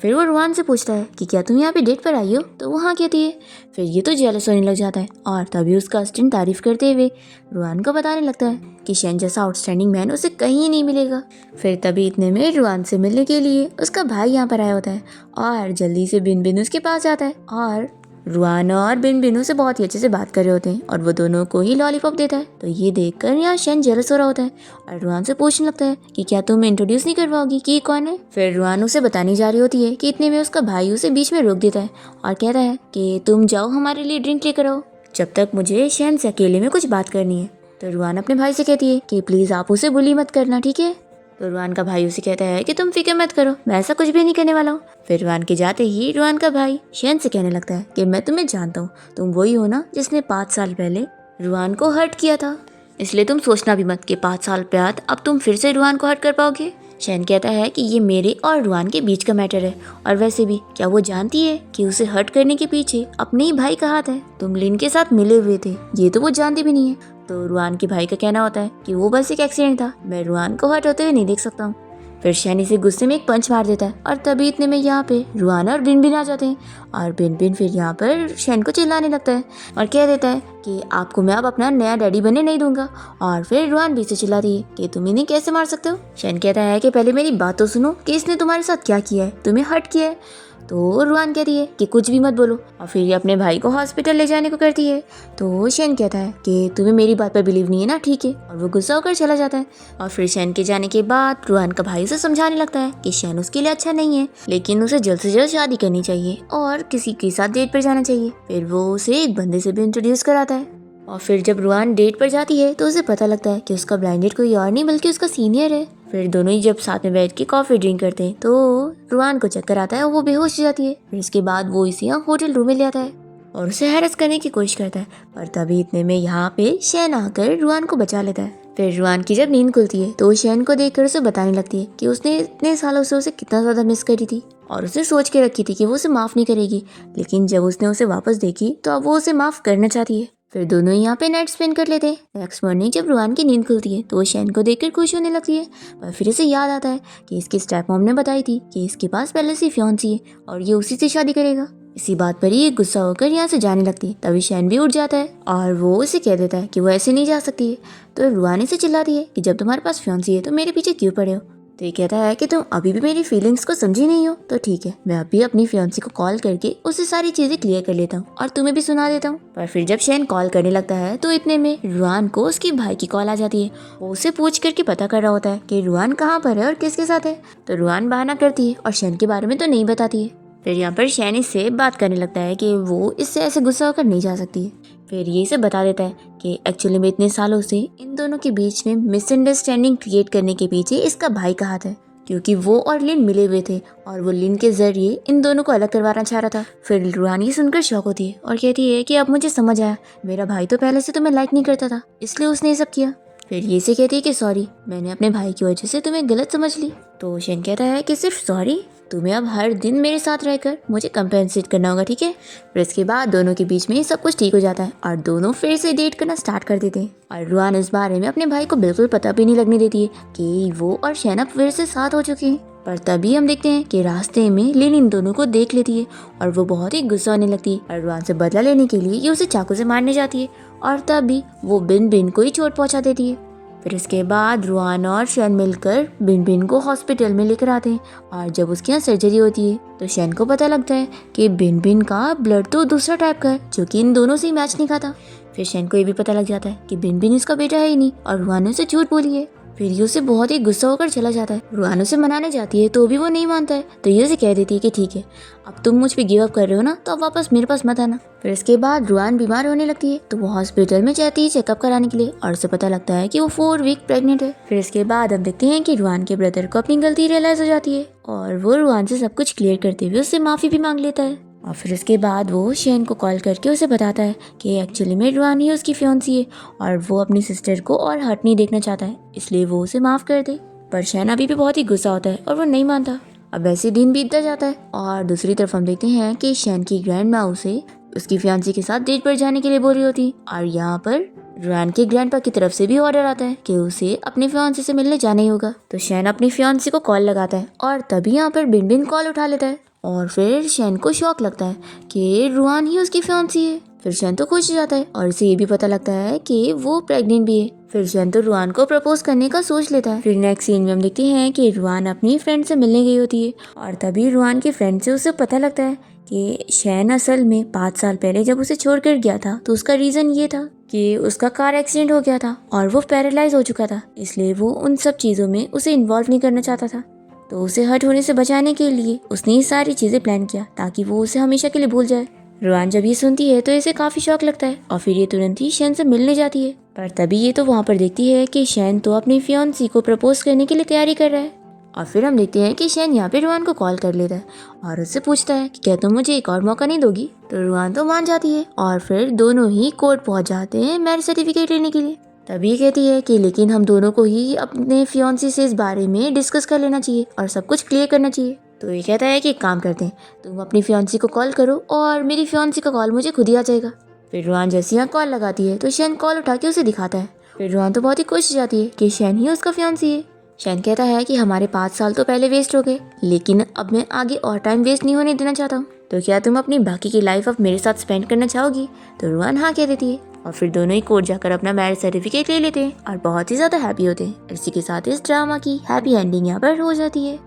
फिर वो रुआन से पूछता है कि क्या तुम यहाँ पे डेट पर आई हो? तो वो हाँ कहती है। फिर ये तो जेलस होने लग जाता है और तभी उसका ऑस्टिन तारीफ करते हुए रुआन को बताने लगता है कि शैन जैसा आउटस्टैंडिंग मैन उसे कहीं नहीं मिलेगा। फिर तभी इतने में रुआन से मिलने के लिए उसका भाई यहाँ पर आया होता है और जल्दी से बिन बिन उसके पास आता है और रुआन और बिन बिन से बहुत ही अच्छे से बात कर रहे होते हैं और वो दोनों को ही लॉलीपॉप देता है। तो ये देखकर यहाँ शैन जेलस हो रहा होता है और रुआन से पूछने लगता है कि क्या तुम इंट्रोड्यूस नहीं करवाओगी कि ये कौन है। फिर रुआन उसे बतानी जा रही होती है कि इतने में उसका भाई उसे बीच में रोक देता है और कहता है कि तुम जाओ हमारे लिए ड्रिंक लेकर आओ, जब तक मुझे शैन से अकेले में कुछ बात करनी है। तो रुआन अपने भाई से कहती है कि प्लीज आप उसे बुली मत करना, ठीक है। तो रुआन का भाई उसे कहता है कि तुम फिक्र मत करो, मैं ऐसा कुछ भी नहीं करने वाला हूँ। फिर रुआन के जाते ही रुआन का भाई शैन से कहने लगता है कि मैं तुम्हें जानता हूँ, तुम वही हो ना जिसने 5 साल पहले रुआन को हर्ट किया था, इसलिए तुम सोचना भी मत कि 5 साल बाद अब तुम फिर से रुआन को हर्ट कर पाओगे। शैन कहता है कि ये मेरे और रुआन के बीच का मैटर है और वैसे भी क्या वो जानती है कि उसे हर्ट करने के पीछे अपने ही भाई का हाथ है, तुम लिन के साथ मिले हुए थे, ये तो वो जानती भी नहीं है। तो रुआन के भाई का कहना होता है कि वो बस एक एक्सीडेंट था, मैं रुआन को हर्ट होते हुए नहीं देख सकता हूँ। फिर शैन इसे गुस्से में एक पंच मार देता है और तभी इतने में यहाँ पे रुआन और बिन बिन आ जाते हैं और बिन बिन फिर यहाँ पर शैन को चिल्लाने लगता है और कह देता है कि आपको मैं अब अपना नया डैडी बनने नहीं दूंगा। और फिर रुआन भी इसे चिल्लाती है कि तुम इन्हें कैसे मार सकते हो। शैन कहता है कि पहले मेरी बात तो सुनो कि इसने तुम्हारे साथ क्या किया है, तुम्हें हर्ट किया है। तो रुआन कहती है कि कुछ भी मत बोलो और फिर ये अपने भाई को हॉस्पिटल ले जाने को करती है। तो शैन कहता है कि तुम्हें मेरी बात पर बिलीव नहीं है ना, ठीक है, और वो गुस्सा होकर चला जाता है। और फिर शैन के जाने के बाद रुआन का भाई उसे समझाने लगता है कि शैन उसके लिए अच्छा नहीं है, लेकिन उसे जल्द से जल्द शादी करनी चाहिए और किसी के साथ डेट पर जाना चाहिए। फिर वो उसे एक बंदे से भी इंट्रोड्यूस कराता है और फिर जब रुआन डेट पर जाती है तो उसे पता लगता है कि उसका ब्लाइंड डेट कोई और नहीं बल्कि उसका सीनियर है। फिर दोनों ही जब साथ में बैठ के कॉफी ड्रिंक करते हैं तो रुआन को चक्कर आता है और वो बेहोश हो जाती है। फिर इसके बाद वो इसे यहाँ होटल रूम में ले आता है और उसे हैरेस करने की कोशिश करता है, पर तभी इतने में यहाँ पे शैन आकर रुआन को बचा लेता है। फिर रुआन की जब नींद खुलती है तो शैन को देखकर उसे बताने लगती है कि उसने इतने सालों से उसे कितना ज्यादा मिस करी थी और उसे सोच के रखी थी कि वो उसे माफ नहीं करेगी, लेकिन जब उसने उसे वापस देखी तो अब वो उसे माफ करना चाहती है। फिर दोनों यहाँ पे नाइट स्पेंड कर लेते हैं। नेक्स्ट मॉर्निंग जब रुआन की नींद खुलती है तो वो शैन को देखकर खुश होने लगती है, पर फिर इसे याद आता है कि इसकी स्टेप मॉम ने बताई थी कि इसके पास पहले से फियांसी है और ये उसी से शादी करेगा। इसी बात पर ही गुस्सा होकर यहाँ से जाने लगती है। तभी शैन भी उठ जाता है और वो उसे कह देता है कि वो ऐसे नहीं जा सकती है। तो रुआन इसे चिल्लाती है कि जब तुम्हारे पास फियांसी है तो मेरे पीछे क्यों पड़े हो। तो ये कहता है कि तुम अभी भी मेरी फीलिंग्स को समझी नहीं हो, तो ठीक है, मैं अभी अपनी फियांसी को कॉल करके उससे सारी चीजें क्लियर कर लेता हूँ और तुम्हें भी सुना देता हूँ। पर फिर जब शैन कॉल करने लगता है तो इतने में रुआन को उसके भाई की कॉल आ जाती है। वो उसे पूछ करके पता कर रहा होता है कि रुआन कहाँ पर है और किसके साथ है। तो रुआन बहाना करती है और शैन के बारे में तो नहीं बताती है। फिर यहाँ पर शैन इससे बात करने लगता है कि वो इससे ऐसे गुस्सा होकर नहीं जा सकती है। फिर ये इसे बता देता है कि एक्चुअली में इतने सालों से इन दोनों के बीच में मिसअंडरस्टैंडिंग क्रिएट करने के पीछे इसका भाई का हाथ है, क्योंकि वो और लिन मिले हुए थे और वो लिन के जरिए इन दोनों को अलग करवाना चाह रहा था। फिर रुआन ये सुनकर शॉक होती है और कहती है कि अब मुझे समझ आया, मेरा भाई तो पहले से तुम्हें लाइक नहीं करता था, इसलिए उसने ये सब किया। फिर ये से कहती है कि सॉरी, मैंने अपने भाई की वजह से तुम्हें गलत समझ ली। तो शैन कहता है कि सिर्फ सॉरी, तुम्हें अब हर दिन मेरे साथ रहकर मुझे कंपेंसेट करना होगा, ठीक है। फिर इसके बाद दोनों के बीच में सब कुछ ठीक हो जाता है और दोनों फिर से डेट करना स्टार्ट कर देते हैं। और रुआन इस बारे में अपने भाई को बिल्कुल पता भी नहीं लगने देती है कि वो और शैन अब फिर से साथ हो चुके हैं। पर तभी हम देखते हैं कि रास्ते में लिन इन दोनों को देख लेती है और वो बहुत ही गुस्सा होने लगती है और रुआन से बदला लेने के लिए ये उसे चाकू से मारने जाती है और तभी वो बिन बिन को ही चोट पहुंचा देती है। फिर इसके बाद रुआन और शैन मिलकर बिन बिन को हॉस्पिटल में लेकर आते हैं और जब उसकी यहाँ सर्जरी होती है तो शैन को पता लगता है कि बिन बिन का ब्लड तो दूसरा टाइप का है जो कि इन दोनों से ही मैच नहीं खाता। फिर शैन को ये भी पता लग जाता है कि बिन बिन इसका बेटा है ही नहीं और रुआन ने उसे झूठ बोली है। फिर ये उसे बहुत ही गुस्सा होकर चला जाता है। रुआन उसे मनाने जाती है तो भी वो नहीं मानता है, तो ये उसे कह देती है कि ठीक है, अब तुम मुझ पे गिव अप कर रहे हो ना, तो अब वापस मेरे पास मत आना। फिर इसके बाद रुआन बीमार होने लगती है, तो वो हॉस्पिटल में जाती है चेकअप कराने के लिए, और उसे पता लगता है कि वो 4 वीक प्रेग्नेंट है। फिर इसके बाद हम देखते हैं कि रुआन के ब्रदर को अपनी गलती रियलाइज हो जाती है, और वो रुआन से सब कुछ क्लियर करते हुए उससे माफी भी मांग लेता है। और फिर इसके बाद वो शेन को कॉल करके उसे बताता है कि एक्चुअली में रुआन ही उसकी फियांसी है, और वो अपनी सिस्टर को और हर्ट नहीं देखना चाहता है, इसलिए वो उसे माफ कर दे। पर शेन अभी भी बहुत ही गुस्सा होता है और वो नहीं मानता। अब वैसे दिन बीतता जाता है, और दूसरी तरफ हम देखते हैं कि शेन की ग्रैंड माँ उसे उसकी फियांसी के साथ डेट पर जाने के लिए बोल रही होती, और यहाँ पर रुआन के ग्रैंडपा की तरफ से भी ऑर्डर आता है कि उसे अपनी फियांसी से मिलने जाना ही होगा। तो शेन अपनी फियांसी को कॉल लगाता है, और तभी यहाँ पर बिन बिन कॉल उठा लेता है, और फिर शेन को शॉक लगता है कि रुआन ही उसकी फियांसी है। फिर शेन तो खुश हो जाता है, और इसे ये भी पता लगता है कि वो प्रेग्नेंट भी है। फिर शेन तो रुआन को प्रपोज करने का सोच लेता है। फिर नेक्स्ट सीन में हम देखते हैं कि रुआन अपनी फ्रेंड से मिलने गई होती है, और तभी रुआन की फ्रेंड से उसे पता लगता है कि शेन असल में 5 साल पहले जब उसे छोड़कर गया था, तो उसका रीजन ये था कि उसका कार एक्सीडेंट हो गया था और वो पैरालाइज हो चुका था, इसलिए वो उन सब चीज़ों में उसे इन्वॉल्व नहीं करना चाहता था। तो उसे हर्ट होने से बचाने के लिए उसने ये सारी चीज़ें प्लान किया ताकि वो उसे हमेशा के लिए भूल जाए। रुआन जब ये सुनती है तो इसे काफ़ी शौक लगता है, और फिर ये तुरंत ही शेन से मिलने जाती है। पर तभी ये तो वहाँ पर देखती है कि शेन तो अपनी फियांसी को प्रपोज करने के लिए तैयारी कर रहा है। और फिर हम देखते हैं कि शेन यहाँ पे रुआन को कॉल कर लेता है और उससे पूछता है कि क्या तुम मुझे एक और मौका नहीं दोगी। तो रुआन तो मान जाती है, और फिर दोनों ही कोर्ट पहुँच जाते हैं मैरिज सर्टिफिकेट लेने के लिए। तभी कहती है कि लेकिन हम दोनों को ही अपने फियांसी से इस बारे में डिस्कस कर लेना चाहिए और सब कुछ क्लियर करना चाहिए। तो ये कहता है कि एक काम करते हैं, तुम अपनी फियांसी को कॉल करो और मेरी फियांसी का कॉल मुझे खुद ही आ जाएगा। फिर रुआन जैसे यहाँ कॉल लगाती है तो शेन कॉल उठा के उसे दिखाता है। फिर रुआन तो बहुत ही खुश हो जाती है कि शेन ही उसका फियांसी है। शेन कहता है कि हमारे 5 साल तो पहले वेस्ट हो गए, लेकिन अब मैं आगे और टाइम वेस्ट नहीं होने देना चाहता हूँ, तो क्या तुम अपनी बाकी की लाइफ अब मेरे साथ स्पेंड करना चाहोगी। तो रुआन हाँ कह देती है, और फिर दोनों ही कोर्ट जाकर अपना मैरिज सर्टिफिकेट ले लेते हैं और बहुत ही ज़्यादा हैप्पी होते हैं। इसी के साथ इस ड्रामा की हैप्पी एंडिंग यहाँ पर हो जाती है।